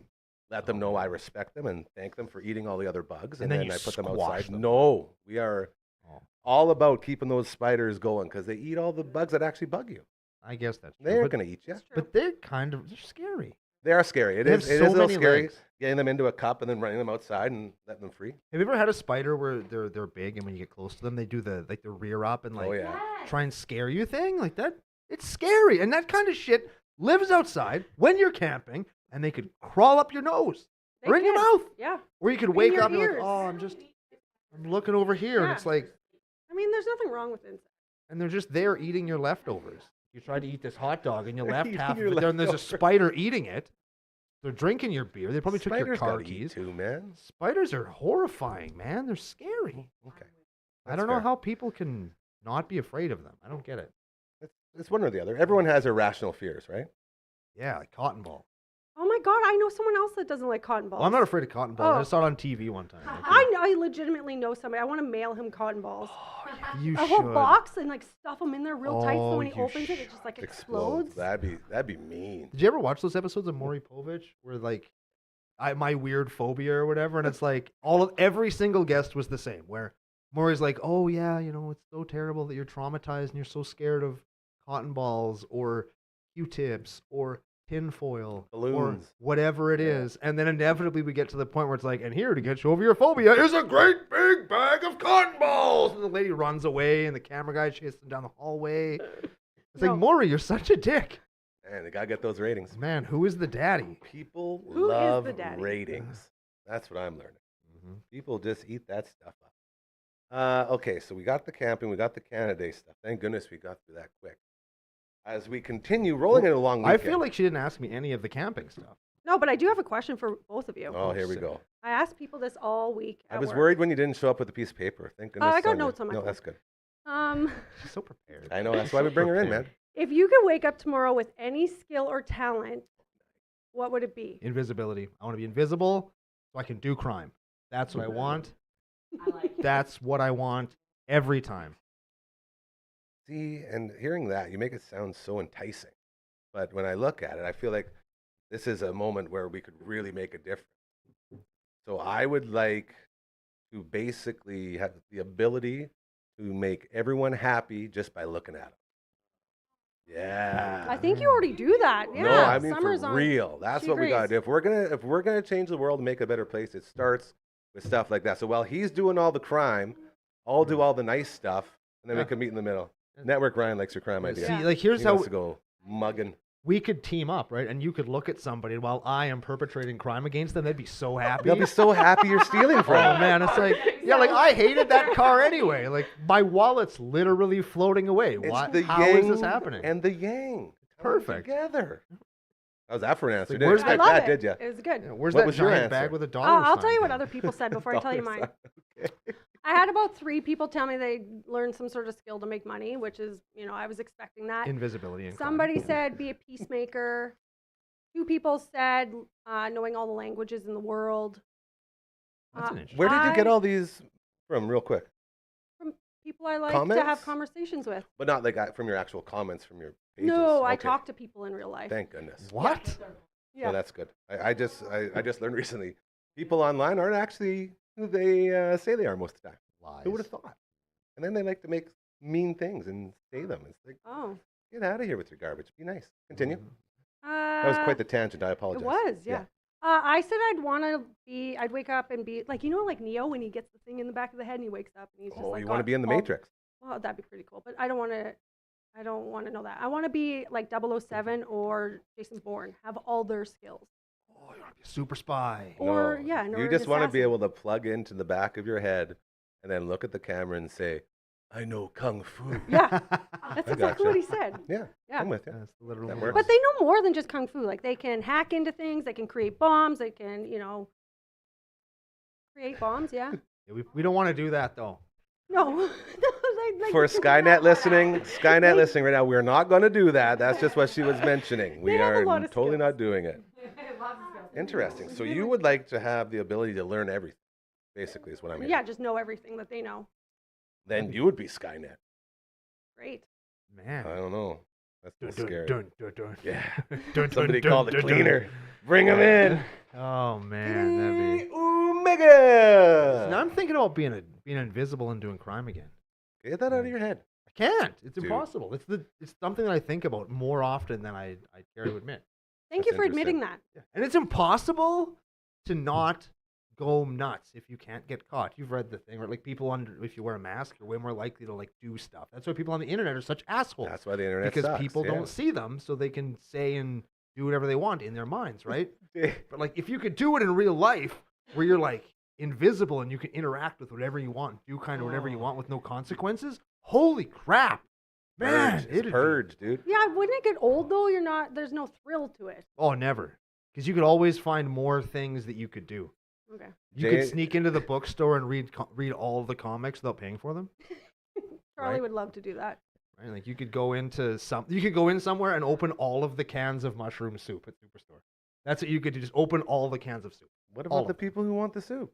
let them know I respect them and thank them for eating all the other bugs, And and then you I put them squash outside. them. No, we are Oh. all about keeping those spiders going because they eat all the bugs that actually bug you. I guess that's true. They aren't but, going to eat you. That's true. but they're scary. They are scary. It They is. have It so is a little many scary legs. getting them into a cup and then running them outside and letting them free. Have you ever had a spider where they're big and when you get close to them they do the rear up and like Oh yeah. try and scare you thing like that? It's scary, and that kind of shit lives outside when you're camping, and they could crawl up your nose They or in your can. mouth, Yeah. or you could In wake your up and be like, ears. oh, I'm looking over here, and Yeah. it's like, I mean, there's nothing wrong with insects. and they're just there eating your leftovers. You try to eat this hot dog and you left Eating half of your it there, and there's a leftovers. spider eating it. They're drinking your beer. They probably took your Spiders car gotta eat keys. too, man. Spiders are horrifying, man. They're scary. Okay. I That's don't know fair. how people can not be afraid of them. I don't get it. It's one or the other. Everyone has irrational fears, right? Yeah, like cotton ball. Oh my God, I know someone else that doesn't like cotton balls. Well, I'm not afraid of cotton balls. I Oh. saw it on TV one time. I legitimately know somebody. I want to mail him cotton balls. You A whole should. box and like stuff them in there real tight so Oh, when he you opens it, it just like Explodes. explodes. That'd be mean. Did you ever watch those episodes of Maury Povich where like my weird phobia or whatever, and it's like every single guest was the same. Where Maury's like, "Oh yeah, you know, it's so terrible that you're traumatized and you're so scared of cotton balls or Q-tips or tinfoil or Balloons. whatever it Yeah. is," and then inevitably we get to the point where it's like, "And here to get you over your phobia is a great big bag of cotton balls," and the lady runs away, and the camera guy chases them down the hallway. It's No. like, Maury, you're such a dick. Man, they gotta get those ratings. Man, who is the daddy? People Who is love the daddy? ratings. That's what I'm learning. Mm-hmm. People just eat that stuff up. Okay, so we got the camping, we got the Canada Day stuff. Thank goodness we got through that quick. As we continue rolling it along, I feel like she didn't ask me any of the camping stuff. No, but I do have a question for both of you. Oh, here we sick. go. I asked people this all week. I at was work. worried when you didn't show up with a piece of paper. Thank goodness. I got Sonia- notes on my No, phone. that's good. She's so prepared. I know. That's why we bring her in, man. If you could wake up tomorrow with any skill or talent, What would it be? Invisibility. I want to be invisible so I can do crime. That's what I want. That's what I want every time. See, and hearing that, you make it sound so enticing. But when I look at it, I feel like this is a moment where we could really make a difference. So I would like to basically have the ability to make everyone happy just by looking at them. Yeah. I think you already do that. Yeah. No, I mean Summer's for on. real. That's She what we gotta agrees. do. If we're gonna change the world and make it a better place, it starts with stuff like that. So while he's doing all the crime, I'll do all the nice stuff, and then we Yeah. can meet in the middle. Network Ryan likes your crime idea. See, Yeah. like here's He how wants to go mugging. we could team up, right? And you could look at somebody while I am perpetrating crime against them. They'd be so happy. They'll be so happy you're stealing from Oh them. man, it's like yeah, like I hated that car anyway. Like my wallet's literally floating away. It's What? the How yin is this happening? and the yang. Perfect. Together. How's that for an answer? Like, Didn't where's I expect love that, it. did you? It was good. Yeah, where's What that was your giant bag answer? with a dollar? I'll tell sign? you what other people said before I tell you mine. Okay. I had about 3 people tell me they learned some sort of skill to make money, which is, I was expecting that. Invisibility. And crime. Somebody said be a peacemaker. 2 people said knowing all the languages in the world. That's an interesting. Where did you get I- all these from, real quick? From people I like to Comments? have conversations with. But not like from your actual comments from your pages. No, I Okay. talk to people in real life. Thank goodness. What? Yeah. No, that's good. I just learned recently. People online aren't actually who they say they are most of the time. Lies. Who would have thought? And then they like to make mean things and say them. It's like, Oh. get out of here with your garbage. Be nice. Continue. Mhm. That was quite the tangent. I apologize. It was, yeah. I said I'd wake up and be like Neo when he gets the thing in the back of the head and he wakes up and he's just Oh, like, you want to got be in the all- Matrix? Well, that'd be pretty cool, but I don't want to know that. I want to be like 007 or Jason Bourne, have all their skills. Oh, you want to be a super spy? Or, No. yeah, an You just want to be assassin. able to plug into the back of your head and then look at the camera and say, I know Kung Fu. Yeah, that's I exactly gotcha. what he said. Yeah, Yeah. I'm with you. That's the literal. That word. works. But they know more than just kung fu. Like they can hack into things, they can create bombs, they can, create bombs. Yeah. Yeah, we don't want to do that though. No. No, like For they can- Skynet listening right now, we're not going to do that. That's just what she was mentioning. We They have a are lot of totally skills. not doing it. Interesting. So you would like to have the ability to learn everything, basically, is what I'm hearing. Yeah, just know everything that they know. Then you would be Skynet. Great. Man. I don't know. That's a Dun, little scary. dun, dun, dun. Yeah. Dun, Somebody dun, call dun, the dun, dun. cleaner. Bring him in. Oh man, that'd be. Omega. Now I'm thinking about being invisible and doing crime again. Get that out of your head. I can't. It's Dude. impossible. It's something that I think about more often than I care to admit. Thank That's you for admitting that. Yeah. And it's impossible to not go nuts if you can't get caught. You've read the thing, right? Like people if you wear a mask, you're way more likely to like do stuff. That's why people on the internet are such assholes. That's why the internet because sucks, people yeah. don't see them, so they can say and do whatever they want in their minds, right? But like if you could do it in real life, where you're like invisible and you can interact with whatever you want, do kind of whatever you want with no consequences. Holy crap, man! Purge. It's it'd be- purge, dude. Yeah, wouldn't it get old though? There's no thrill to it. Oh, never. Because you could always find more things that you could do. Okay. You Jay- could sneak into the bookstore and read all of the comics without paying for them. Charlie Right. would love to do that. Right? Like you could go into you could go in somewhere and open all of the cans of mushroom soup at Superstore. That's what you could do. Just open all the cans of soup. What All about the of people who want the soup?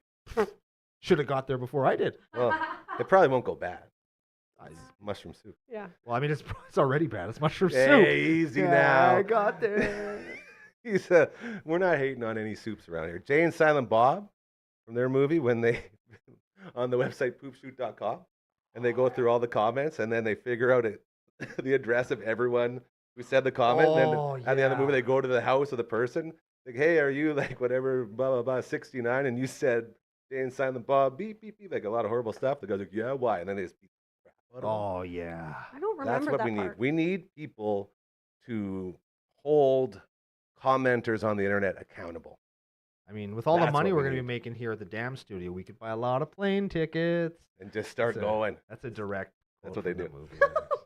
Should have got there before I did. Well, it probably won't go bad. I- It's mushroom soup. Yeah. Well, I mean, it's already bad. It's mushroom Hey, soup. easy Yeah, now. I got there. We're not hating on any soups around here. Jay and Silent Bob from their movie when they on the website poopshoot.com and they go through all the comments and then they figure out the address of everyone who said the comment. Oh, and then at the end of the movie, yeah. they go to the house of the person. Like, hey, are you like whatever, blah, blah, blah, 69? And you said Jay and Silent Bob, beep, beep, beep, like a lot of horrible stuff. The guy's like, yeah, why? And then they just beat the crap out of them. Oh yeah. I don't remember That's what that we need. part. We need people to hold commenters on the internet accountable. I mean, with all the That's money what we're we going to need. be making here at the Dam Studio, we could buy a lot of plane tickets. And just start That's a- going. That's a direct. That's quote what they from do. the movie, I guess.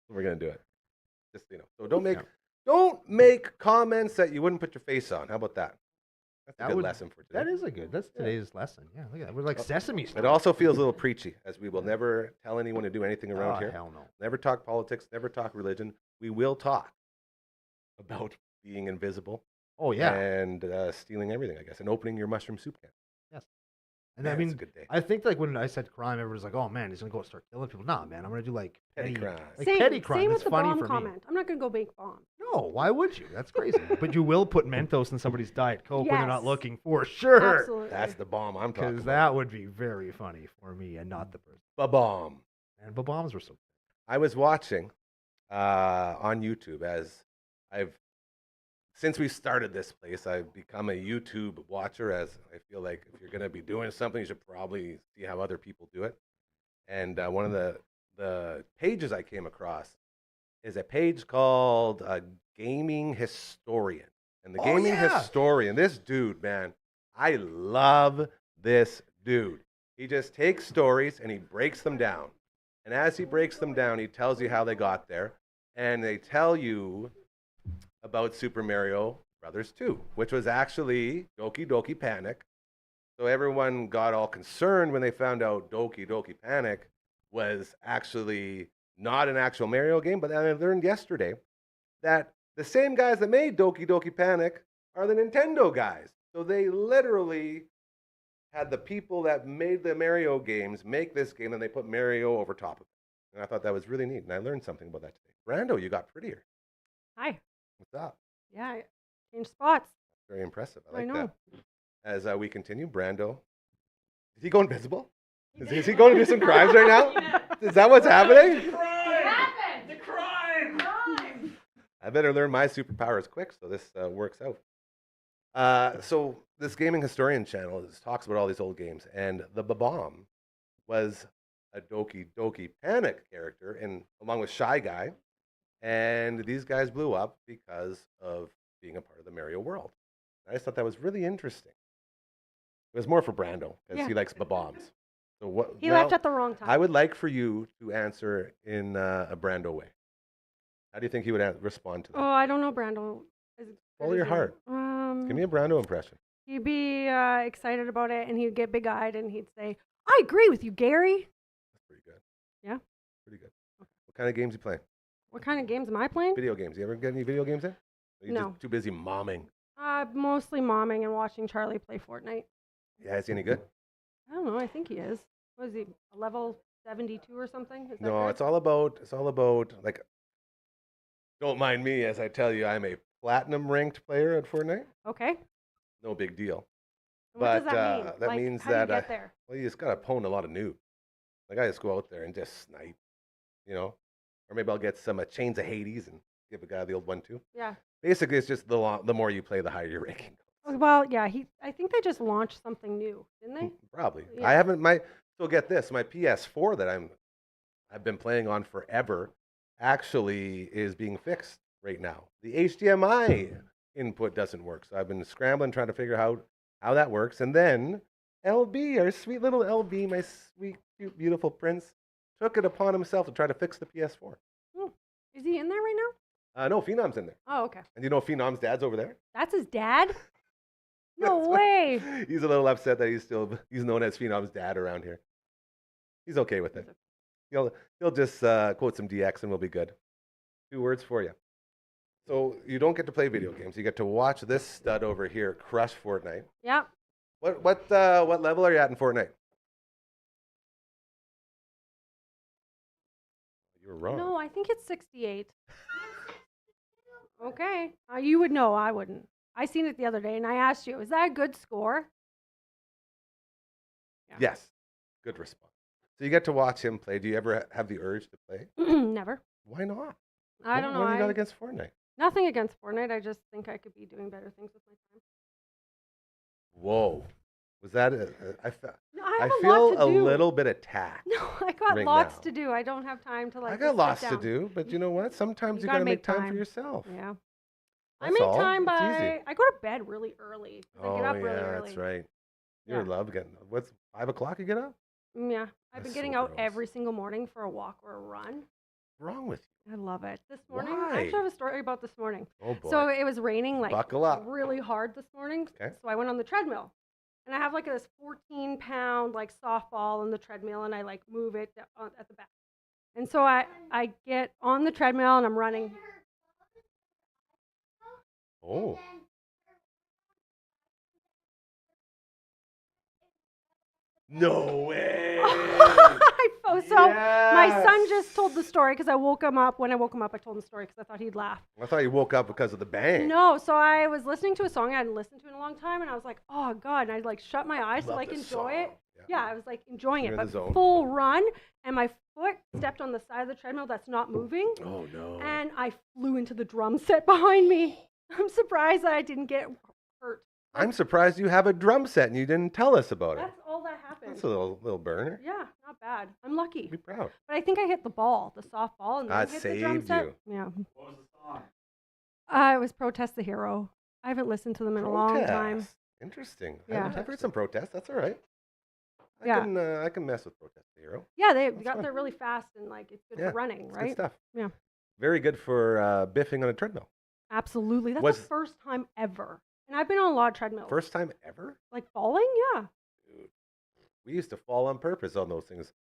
We're gonna do it. Just so don't make Yeah. don't make comments that you wouldn't put your face on. How about that? That's a That good would- lesson for today. That is a good. That's today's lesson. Yeah, look at that. We're like Sesame Street. It also feels a little preachy, as we will never tell anyone to do anything around Oh, here. hell no. Never talk politics. Never talk religion. We will talk about being invisible Oh yeah. and stealing everything, I guess, and opening your mushroom soup can. Yes. And Man, I it's a mean, good day. I think like when I said crime, everyone's like, "Oh man, he's gonna go start killing people." Nah, man, I'm gonna do like Petty crime. like Same, petty crime. same It's with the funny bomb for me. comment. I'm not gonna go make bombs. No, why would you? That's crazy. But you will put Mentos in somebody's Diet Coke when they're not Yes. looking for sure. Absolutely. That's the bomb I'm talking Because about. that would be very funny for me and not the person. Ba-bomb. And but bombs were so. I was watching on YouTube as since we started this place, I've become a YouTube watcher, as I feel like if you're going to be doing something, you should probably see how other people do it. And one of the pages I came across is a page called Gaming Historian. And the Oh, Gaming yeah. Historian, this dude, man, I love this dude. He just takes stories and he breaks them down. And as he breaks them down, he tells you how they got there. And they tell you about Super Mario Brothers 2, which was actually Doki Doki Panic. So everyone got all concerned when they found out Doki Doki Panic was actually not an actual Mario game, but then I learned yesterday that the same guys that made Doki Doki Panic are the Nintendo guys. So they literally had the people that made the Mario games make this game, and they put Mario over top of it. And I thought that was really neat, and I learned something about that today. Brando, you got prettier. Hi. What's up? Yeah, I changed spots. Very impressive. I I like know. that. As we continue, Brando, is he going invisible? Is he going to do some crimes right now? Is that what's happening? The crime! I better learn my superpowers quick so this works out. So this gaming historian channel talks about all these old games, and the Bomb was a Doki Doki Panic character, and along with Shy Guy, and these guys blew up because of being a part of the Mario world. I just thought that was really interesting. It was more for Brando because he likes bombs. So what? He left at the wrong time. I would like for you to answer in a Brando way. How do you think he would respond to that? Oh, I don't know, Brando. Follow your heart. Give me a Brando impression. He'd be excited about it, and he'd get big-eyed, and he'd say, "I agree with you, Gary." That's pretty good. Yeah? Pretty good. What kind of games you playing? What kind of games am I playing? Video games. You ever get any video games in? Or you No. just too busy momming? Mostly momming and watching Charlie play Fortnite. Yeah, is he any good? I don't know. I think he is. What is he? A level 72 or something? Is that No, good? it's all about like. Don't mind me as I tell you, I'm a platinum ranked player at Fortnite. Okay. No big deal. What does But, that mean? that Like, means how do you that get I- there? Well, you just gotta pwn a lot of noobs. Like I just go out there and just snipe, you know, or maybe I'll get some Chains of Hades and give a guy the old 1-2. Yeah. Basically, it's just the more you play, the higher your ranking goes. Well, yeah. I think they just launched something new, didn't they? Probably. Yeah. I haven't so get this, my PS4 that I've been playing on forever actually is being fixed right now. The HDMI input doesn't work, so I've been scrambling trying to figure out how that works. And then LB, our sweet little LB, my sweet, cute, beautiful prince, took it upon himself to try to fix the PS4. Is he in there right now? No, Phenom's in there. Oh, okay. And you know Phenom's dad's over there? That's his dad? No That's why- way. He's a little upset that he's known as Phenom's dad around here. He's okay with it. He'll just quote some DX and we'll be good. 2 words for you. So you don't get to play video games. You get to watch this stud over here crush Fortnite. Yeah. What level are you at in Fortnite? You were wrong. No, I think it's 68. Okay. You would know. I wouldn't. I seen it the other day, and I asked you, is that a good score? Yeah. Yes. Good response. So you get to watch him play. Do you ever have the urge to play? Never. Why not? I don't know. What do you got I- against Fortnite? Nothing against Fortnite. I just think I could be doing better things with my time. Whoa. Was that No, I have a feel lot to do. little bit attacked. No, I got right lots now. to do. I don't have time to like. I just got sit lots to down. do, but you know what? Sometimes You you gotta got to make make time time. for yourself. Yeah. I That's make all. time It's by. easy. I go to bed really early. 'Cause I get up yeah, really early. that's right. You're Yeah. in love getting. What's 5 o'clock? You get up? Yeah. I've been That's getting so out gross. every single morning for a walk or a run. What's wrong with I love it. This morning, Why? I actually have a story about this morning. you? Oh boy. So it was raining like Buckle up. really hard this morning. Okay. So I went on the treadmill. And I have like this 14-pound like softball on the treadmill, and I like move it at the back. And so I get on the treadmill and I'm running. Oh. No way. So my son just told the story because I woke him up. When I woke him up, I told him the story because I thought he'd laugh. I thought you woke up because of the bang. No, so I was listening to a song I hadn't listened to in a long time, and I was like, oh God, and I like shut my eyes to Love like this enjoy song. it. Yeah, I was like enjoying You're it, in the but zone. full run, and my foot stepped on the side of the treadmill that's not moving, Oh no. and I flew into the drum set behind me. I'm surprised that I didn't get hurt. I'm surprised you have a drum set and you didn't tell us about it. That's all that happened. That's a little burner. Yeah, not bad. I'm lucky. Be proud. But I think I hit the ball, the soft ball, and then That hit the drum saved set. you. Yeah. What was the song? It was Protest the Hero. I haven't listened to them in a long time. Protest. Interesting. Yeah. I've heard some protests. That's all right. Yeah. I can mess with Protest the Hero. Yeah, they That's got fun. there really fast, and like it's good Yeah, for running, It's right? good stuff. Yeah. Very good for biffing on a treadmill. Absolutely. That's Was- the first time ever. And I've been on a lot of treadmills. First time ever? Like falling? Yeah. Dude, we used to fall on purpose on those things.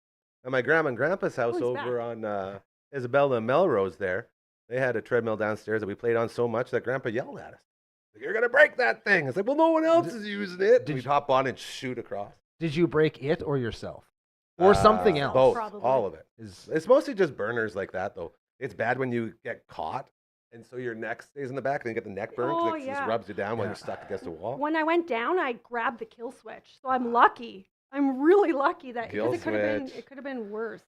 At my grandma and grandpa's house he's over on Isabella and Melrose there, they had a treadmill downstairs that we played on so much that grandpa yelled at us. Like, you're going to break that thing. It's like, well, no one else is using it. did We'd you- hop on and shoot across. Did you break it or yourself? Or something else? Both. Probably. All of it. Is It's mostly just burners like that, though. It's bad when you get caught, and so your neck stays in the back, and you get the neck burn because Oh, it just yeah. rubs you down when Yeah. you're stuck against a wall. When I went down, I grabbed the kill switch. So I'm lucky. I'm really lucky that Kill because it switch. could have been worse.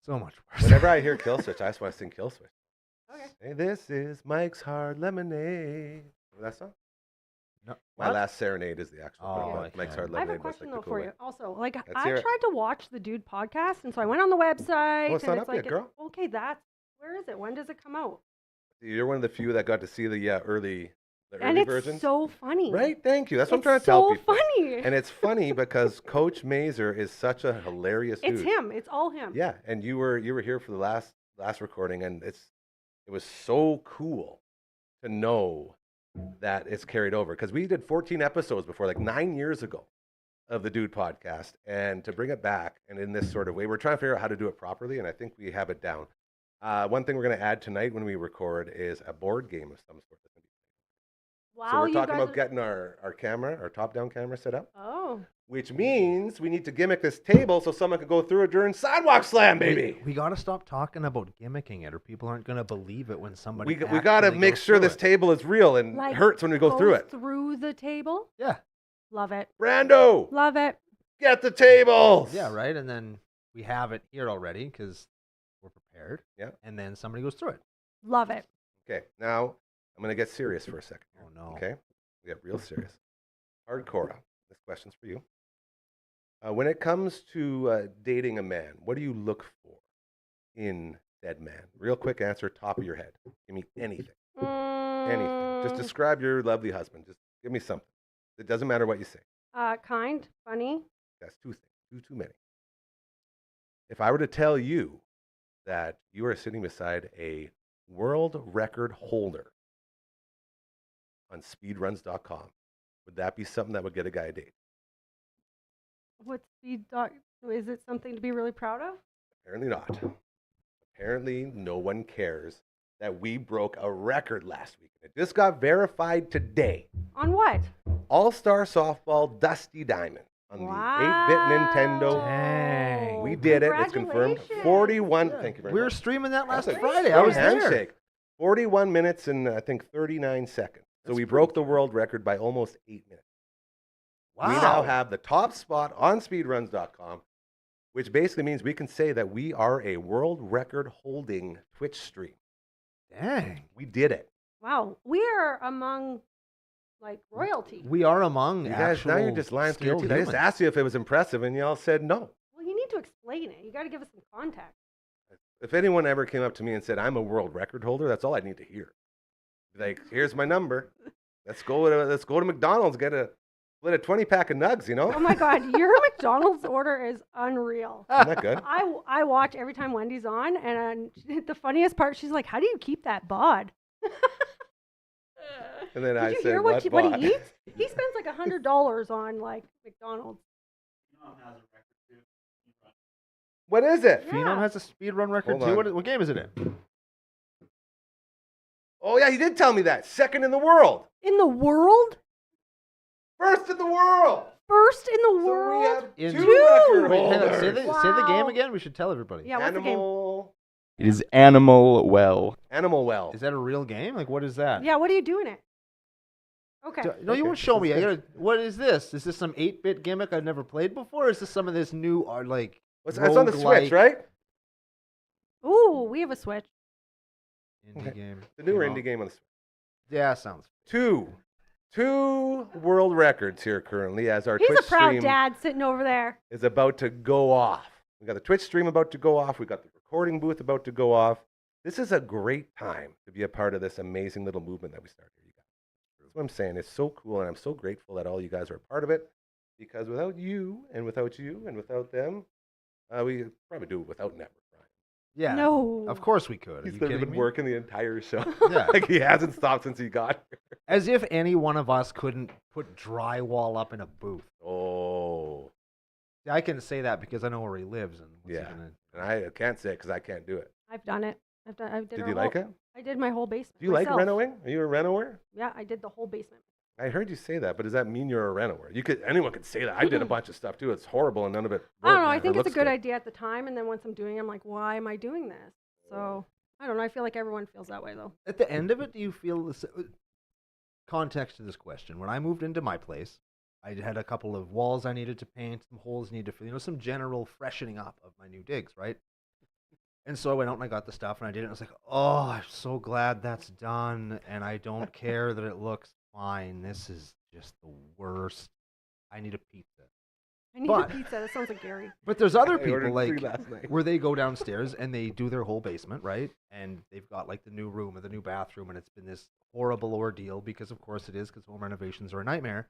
so much worse. Whenever I hear Kill Switch, I just want to sing Kill Switch. Okay. Hey, this is Mike's Hard Lemonade. Remember that song? No, My what? Last Serenade is the actual Oh, one. okay. Mike's Hard I have Lemonade. a but it's question like though the cool for way. you. Also, like Let's I hear it. tried to watch the Dude podcast, and so I went on the website. Well, it's and not it's up like yet, girl. okay, where is it? When does it come out? You're one of the few that got to see the early And it's versions. so funny. Right? Thank you. That's what I'm It's trying to tell so people. funny. And it's funny because Coach Mazer is such a hilarious dude. It's him. It's all him. Yeah, and you were here for the last recording, and it was so cool to know that it's carried over because we did 14 episodes before, like 9 years ago, of the Dude podcast, and to bring it back and in this sort of way, we're trying to figure out how to do it properly, and I think we have it down. One thing we're going to add tonight when we record is a board game of some sort. Wow. So we're you talking guys about getting our camera, our top-down camera set up, Oh. which means we need to gimmick this table so someone can go through it during Sidewalk Slam, baby. We got to stop talking about gimmicking it, or people aren't going to believe it when somebody. We got to actually make goes sure through this it. table is real and Like, hurts when we go through goes it. Through the table. Yeah, Love it. Brando, Love it. get the tables. yeah, right. And then we have it here already because we're prepared. Yeah. And then somebody goes through it. Love it. Okay, now I'm going to get serious for a second. Oh no. Okay, we get real serious. Hardcore. This question's for you. When it comes to dating a man, what do you look for in said man? Real quick answer, top of your head. Give me anything. Anything. Just describe your lovely husband. Just give me something. It doesn't matter what you say. Kind, funny. That's two things. Too many. If I were to tell you that you are sitting beside a world record holder on speedruns.com, would that be something that would get a guy a date? What's the dog? Is it something to be really proud of? Apparently not. Apparently, no one cares that we broke a record last week. It just got verified today. On what? All-Star Softball Dusty Diamond on the 8-bit Nintendo. Dang. We did it. It's confirmed. Congratulations. 41. Thank you very We much. were streaming that last That's a Friday. good I was there. handshake. 41 minutes and I think 39 seconds. So That's we broke the world record by almost 8 minutes. Wow. We now have the top spot on speedruns.com, which basically means we can say that we are a world record holding Twitch stream. Dang. We did it. Wow. We are among like royalty. We are among You guys, now you're just lying through your skilled teeth. I just humans. asked you if it was impressive, and y'all said no. Well, you need to explain it. You got to give us some context. If anyone ever came up to me and said, I'm a world record holder, that's all I need to hear. Like, here's my number. Let's go to McDonald's, split a 20-pack of nugs, you know? Oh my God, your McDonald's order is unreal. Isn't that good? I watch every time Wendy's on, and the funniest part, she's like, "How do you keep that bod?" And then Did I you said, hear what what bot? he eats? He spends like $100 on like McDonald's. What is it? Yeah. Phenom has a speedrun record Hold too. on. What game is it in? Oh, yeah, he did tell me that. Second in the world. In the world? First in the world. first in the So we world. have In- two Two! record Wait, hang on, holders. say the game Wow. again. We should tell everybody. Yeah, what's the game? Animal It is Animal Well. Well. Is that a real game? Like, what is that? Yeah, what are you doing it? Okay. No, you Okay, won't show this me. is I good. gotta. What is this? Is this some 8-bit gimmick I've never played before? Or is this some of this new, like? It's on the Switch, roguelike right? Ooh, we have a Switch. Indie Okay. game. The newer You know? indie game on the Switch. Yeah, sounds. Two world records here currently as our He's Twitch a proud stream dad sitting over there. is about to go off. We got the Twitch stream about to go off. We got the recording booth about to go off. This is a great time to be a part of this amazing little movement that we started here, you guys. That's what I'm saying. It's so cool, and I'm so grateful that all you guys are a part of it. Because without you and without them, we could probably do it without Network Brian. Yeah. No. Of course we could. Are He's you literally kidding been me? working the entire show. Yeah. Like he hasn't stopped since he got here. As if any one of us couldn't put drywall up in a booth. Oh, I can say that because I know where he lives, and what's he yeah. gonna- And I can't say it because I can't do it. I've done it. I did Did our you like whole- it? I did my whole basement. Do you like myself. renoing? Are you a renower? Yeah, I did the whole basement. I heard you say that, but does that mean you're a renower? Anyone could say that. I did a bunch of stuff too. It's horrible, and none of it. I don't know. worked I or think it's a looks good idea at the time, and then once I'm doing it, I'm like, why am I doing this? So I don't know. I feel like everyone feels that way though. At the end of it, do you feel this? Context to this question: when I moved into my place, I had a couple of walls I needed to paint, some holes needed to fill, some general freshening up of my new digs, right? And so I went out and I got the stuff and I did it. And I was like, oh, I'm so glad that's done, and I don't care that it looks fine. This is just the worst. I need a pizza. I need But- a pizza. That sounds like Gary. But there's other I ordered people 3 like last night. where they go downstairs and they do their whole basement, right? And they've got like the new room or the new bathroom, and it's been this horrible ordeal because, of course, it is because home renovations are a nightmare.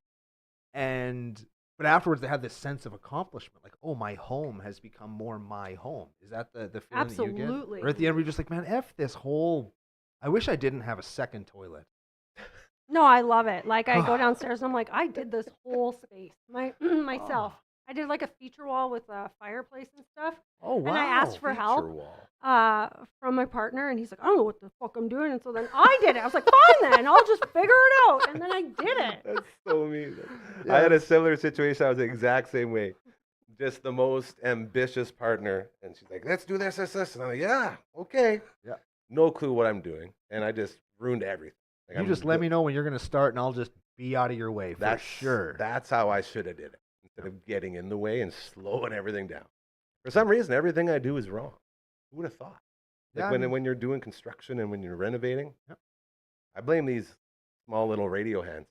But afterwards, they have this sense of accomplishment, like, oh, my home has become more my home. Is that the feeling that you get? Absolutely. Or at the end, we're just like, man, f this whole. I wish I didn't have a second toilet. No, I love it. Like I go downstairs and I'm like, I did this whole space myself. I did like a feature wall with a fireplace and stuff. Oh wow! And I asked for Feature help wall. from my partner, and he's like, I don't know what the fuck I'm doing. And so then I did it. I was like, fine then, I'll just figure it out. And then I did it. That's so mean. I had a similar situation. I was the exact same way. Just the most ambitious partner. And she's like, let's do this. And I'm like, yeah, okay. Yeah. No clue what I'm doing. And I just ruined everything. Like, You I'm just let me know when you're gonna start, and I'll just be out of your way for That's sure. That's how I should have did it. Instead of getting in the way and slowing everything down. For some reason, everything I do is wrong. Who would have thought? Like Yeah, I when, mean- when you're doing construction and when you're renovating, Yep. I blame these small little radio hands.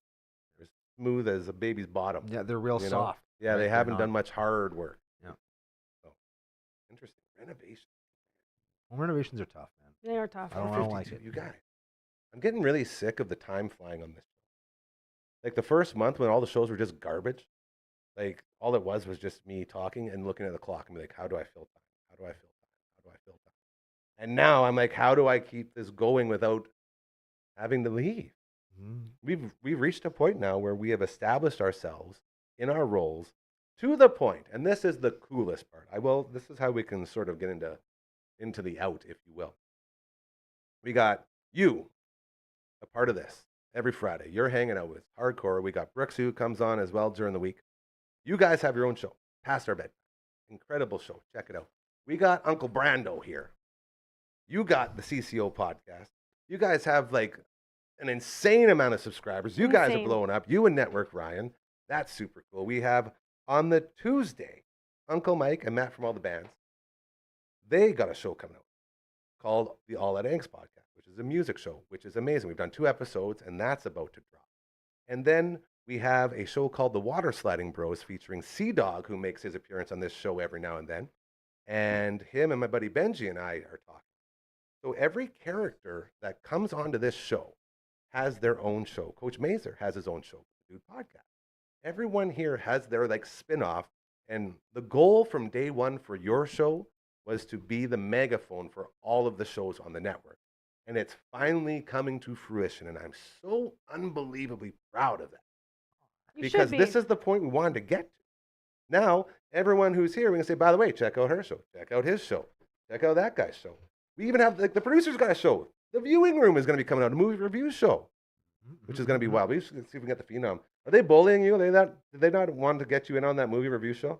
They're smooth as a baby's bottom. Yeah, they're real you know? soft. Yeah, right? they They're haven't not- done much hard work. Yeah. So, interesting. Renovation. Home renovations are tough, man. They are tough. I don't like 52, it. You got it. I'm getting really sick of the time flying on this show. Like the first month when all the shows were just garbage, like all it was just me talking and looking at the clock and be like, how do I fill time? How do I fill time? How do I fill time? And now I'm like, how do I keep this going without having to leave? Mhm. We've reached a point now where we have established ourselves in our roles to the point, and this is the coolest part. This is how we can sort of get into the out, if you will. We got you, a part of this every Friday. You're hanging out with Hardcore. We got Brooks who comes on as well during the week. You guys have your own show, Past Our Bed. Incredible show. Check it out. We got Uncle Brando here. You got the CCO podcast. You guys have like an insane amount of subscribers. You guys are Insane. blowing up. You and Network Ryan. That's super cool. We have on the Tuesday, Uncle Mike and Matt from all the bands. They got a show coming out called the All That Angst podcast, which is a music show, which is amazing. We've done 2 episodes, and that's about to drop. And then we have a show called The Water Sliding Bros featuring Sea Dog, who makes his appearance on this show every now and then. And him and my buddy Benji and I are talking. So every character that comes onto this show has their own show. Coach Mazer has his own show, the Dude Podcast. Everyone here has their like spin-off. And the goal from day one for your show was to be the megaphone for all of the shows on the network. And it's finally coming to fruition. And I'm so unbelievably proud of that. You Because should be. this is the point we wanted to get to. Now, everyone who's here, we can say, by the way, check out her show. Check out his show. Check out that guy's show. We even have, like, the producer's got a show. The Viewing Room is going to be coming out, a movie review show. which is going to be wild. We should see if we can get the Phenom. Are they bullying you? Did they not want to get you in on that movie review show?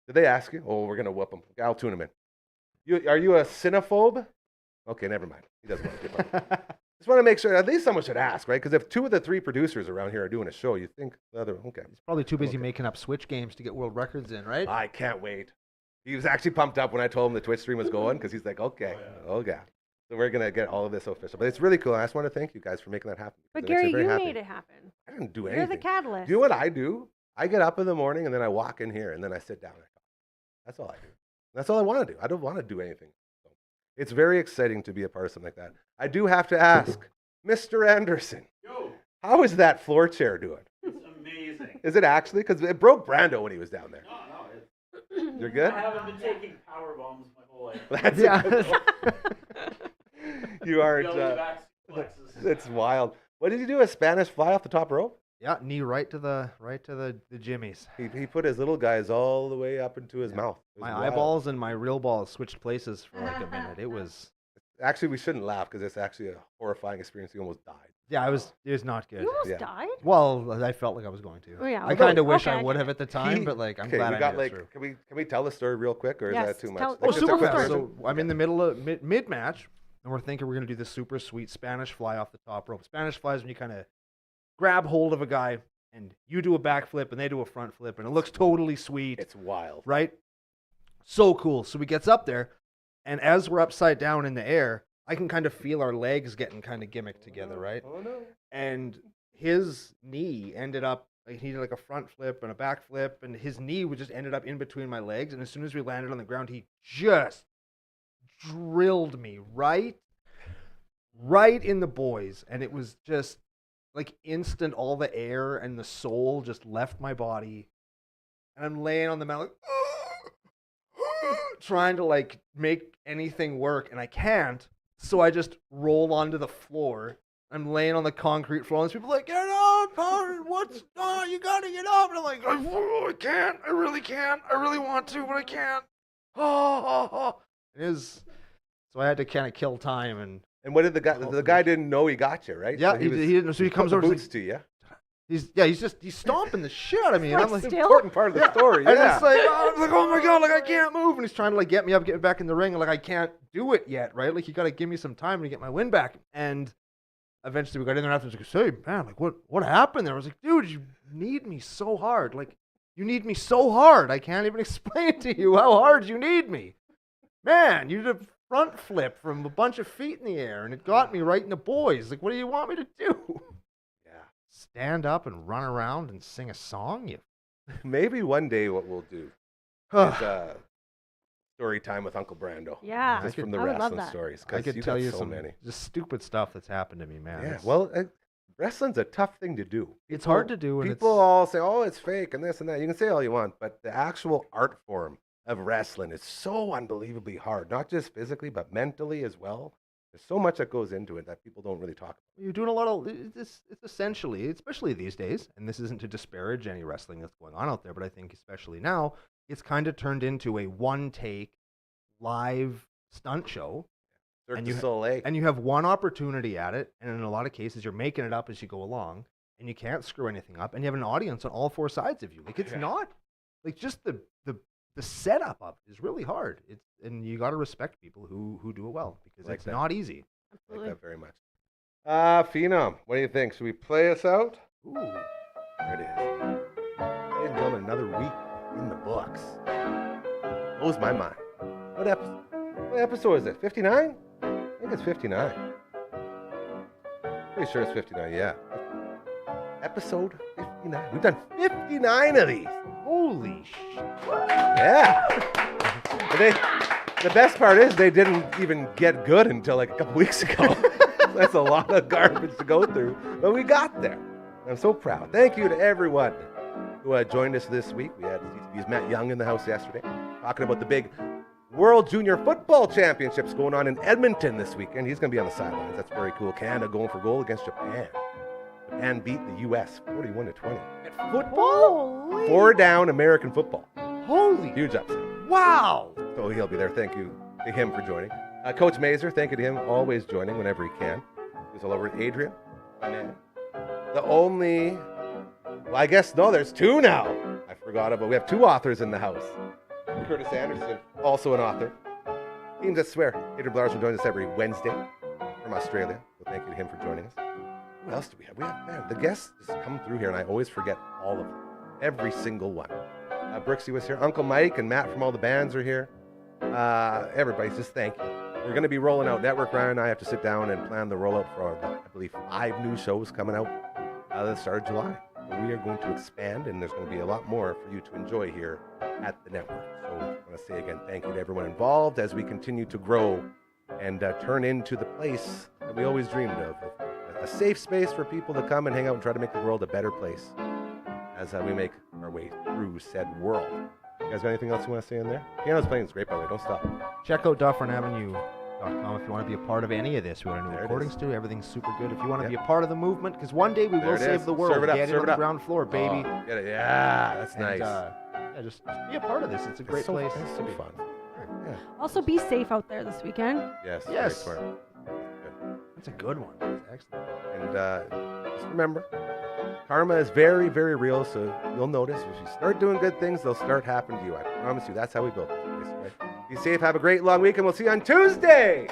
Did they ask you? Oh, we're going to whoop them. I'll tune them in. Are you a cinephobe? Okay, never mind. He doesn't want to get on. Just want to make sure, at least someone should ask, right? Because if 2 of the 3 producers around here are doing a show, you think the other, okay. He's probably too busy making up Switch games to get world records in, right? I can't wait. He was actually pumped up when I told him the Twitch stream was going because he's like, okay, oh yeah. So we're going to get all of this official. But it's really cool. I just want to thank you guys for making that happen. But It makes me Gary, very you happy. made it happen. I didn't do You're anything. the catalyst. Do you know what I do? I get up in the morning and then I walk in here and then I sit down. That's all I do. That's all I want to do. I don't want to do anything. So it's very exciting to be a part of something like that. I do have to ask, Mr. Anderson, how is that floor chair doing? It's amazing. Is it actually? Because it broke Brando when he was down there. No, You're good? I haven't been taking power bombs my whole life. That's Yeah. You aren't. Belly back suplexes. It's wild. What did you do? A Spanish fly off the top rope? Yeah, knee right to the jimmies. He put his little guys all the way up into his mouth. It was My wild. eyeballs and my real balls switched places for like a minute. It was Actually, we shouldn't laugh because it's actually a horrifying experience. He almost died. it was not good. You almost Yeah. died? Well, I felt like I was going to. Oh, yeah. I kind of Okay. wish I would have at the time, He- but like I'm okay, glad we I got made it like. through. Can we tell the story real quick, or is Yes, that too much? tell- Like, Oh, just a super quick fast. version? So I'm in the middle of mid match, and we're thinking we're gonna do this super sweet Spanish fly off the top rope. Spanish fly is when you kind of grab hold of a guy and you do a backflip and they do a front flip, and it looks totally sweet, It's wild. right? So cool. So we gets up there, and as we're upside down in the air, I can kind of feel our legs getting kind of gimmicked together, right? Oh no. And his knee ended up like he did like a front flip and a back flip, and his knee would just ended up in between my legs, and as soon as we landed on the ground, he just drilled me right in the boys, and it was just like instant. All the air and the soul just left my body, and I'm laying on the mat like trying to like make anything work, and I can't. So I just roll onto the floor. I'm laying on the concrete floor, and there's people like, get up, Howard, what's on? You gotta get up. And I'm like, I can't. I really can't. I really want to, but I can't. It is. So I had to kind of kill time, and And what did the guy didn't know he got you, right? yeah, So he didn't. So he comes put over. the and boots to you. he's stomping the shit out of me, and Like I'm like, still? Important part of the story. and Yeah. it's like, I'm like, oh my god, like I can't move, and he's trying to like get me up, get me back in the ring, and like I can't do it yet, right? Like you got to give me some time to get my win back. And eventually we got in there after, and was like, hey man, like what happened there? I was like, dude, you need me so hard, like you need me so hard, I can't even explain to you how hard you need me, man. You did a front flip from a bunch of feet in the air, and it got me right in the boys. Like, what do you want me to do? Yeah. Stand up and run around and sing a song? You Maybe one day what we'll do is story time with Uncle Brando. Yeah. Just from the I would love wrestling that. stories. I 'Cause could you tell got you so some many. just stupid stuff that's happened to me, man. Yeah. It's- Well, wrestling's a tough thing to do. it's hard to do, and People it's, all say, "Oh, it's fake," and this and that. You can say all you want, but the actual art form of wrestling is so unbelievably hard. Not just physically, but mentally as well. There's so much that goes into it that people don't really talk about. you're doing a lot of it's essentially, especially these days, and this isn't to disparage any wrestling that's going on out there, but I think especially now, it's kind of turned into a one-take live stunt show, Cirque And du you- Soleil. and you have one opportunity at it, and in a lot of cases, you're making it up as you go along, and you can't screw anything up, and you have an audience on all four sides of you. Like, it's Yeah. not like just the setup of it is really hard. It's, and you got to respect people who do it well, because Like it's that. not easy. I like Absolutely. that very much. Phenom, what do you think? Should we play us out? Ooh. There it is. Ladies and gentlemen, another week in the books. Blows my mind. What episode is it? 59? I think it's 59. Pretty sure it's 59, yeah. Episode 59. We've done 59 of these. Holy shit. Yeah. The best part is they didn't even get good until like a couple weeks ago. That's a lot of garbage to go through, but we got there. I'm so proud. Thank you to everyone who joined us this week. We had CTV's Matt Young in the house yesterday, talking about the big World Junior Football Championships going on in Edmonton this weekend. He's going to be on the sidelines. That's very cool. Canada going for gold against Japan. Japan beat the U.S. 41-20. Football? 4 down American football. Holy. Huge upset. Wow. So he'll be there. Thank you to him for joining. Coach Mazer, thank you to him, always joining whenever he can. He's all over Adrian. my man. The only, well, I guess, no, there's two now. I forgot about, we have two authors in the house. Curtis Anderson, also an author. Teams that swear. Adrian Blarson joins us every Wednesday from Australia. So thank you to him for joining us. Who else do we have? Man, the guests just come through here and I always forget all of them. Every single one. Brooksy was here. Uncle Mike and Matt from all the bands are here. Everybody's just thank you. We're going to be rolling out Network. Ryan and I have to sit down and plan the rollout for, I believe, 5 new shows coming out at the start of July. So we are going to expand, and there's going to be a lot more for you to enjoy here at the network. So I want to say again, thank you to everyone involved as we continue to grow and turn into the place that we always dreamed of. A safe space for people to come and hang out and try to make the world a better place as we make our way through said world. You guys got anything else you want to say in there? Piano's playing, it's great, by the way. Don't stop. Check out DufferinAvenue.com if you want to be a part of any of this. We want a new There it recording is. studio. Everything's super good. If you want to be Yep. a part of the movement, because one day we There will it save is. the world. Serve it up, Get serve on it the up. ground floor, baby. Oh, get it. Yeah, that's And, nice. yeah, just be a part of this. It's a great It's so, place. It's so fun. Yeah. Also, be safe out there this weekend. Yes. Yes. Very smart. Good. That's a good one. That's excellent. And just remember, karma is very, very real. So you'll notice if you start doing good things, they'll start happening to you. I promise you. That's how we build this place, right? Be safe. Have a great long week, and we'll see you on Tuesday.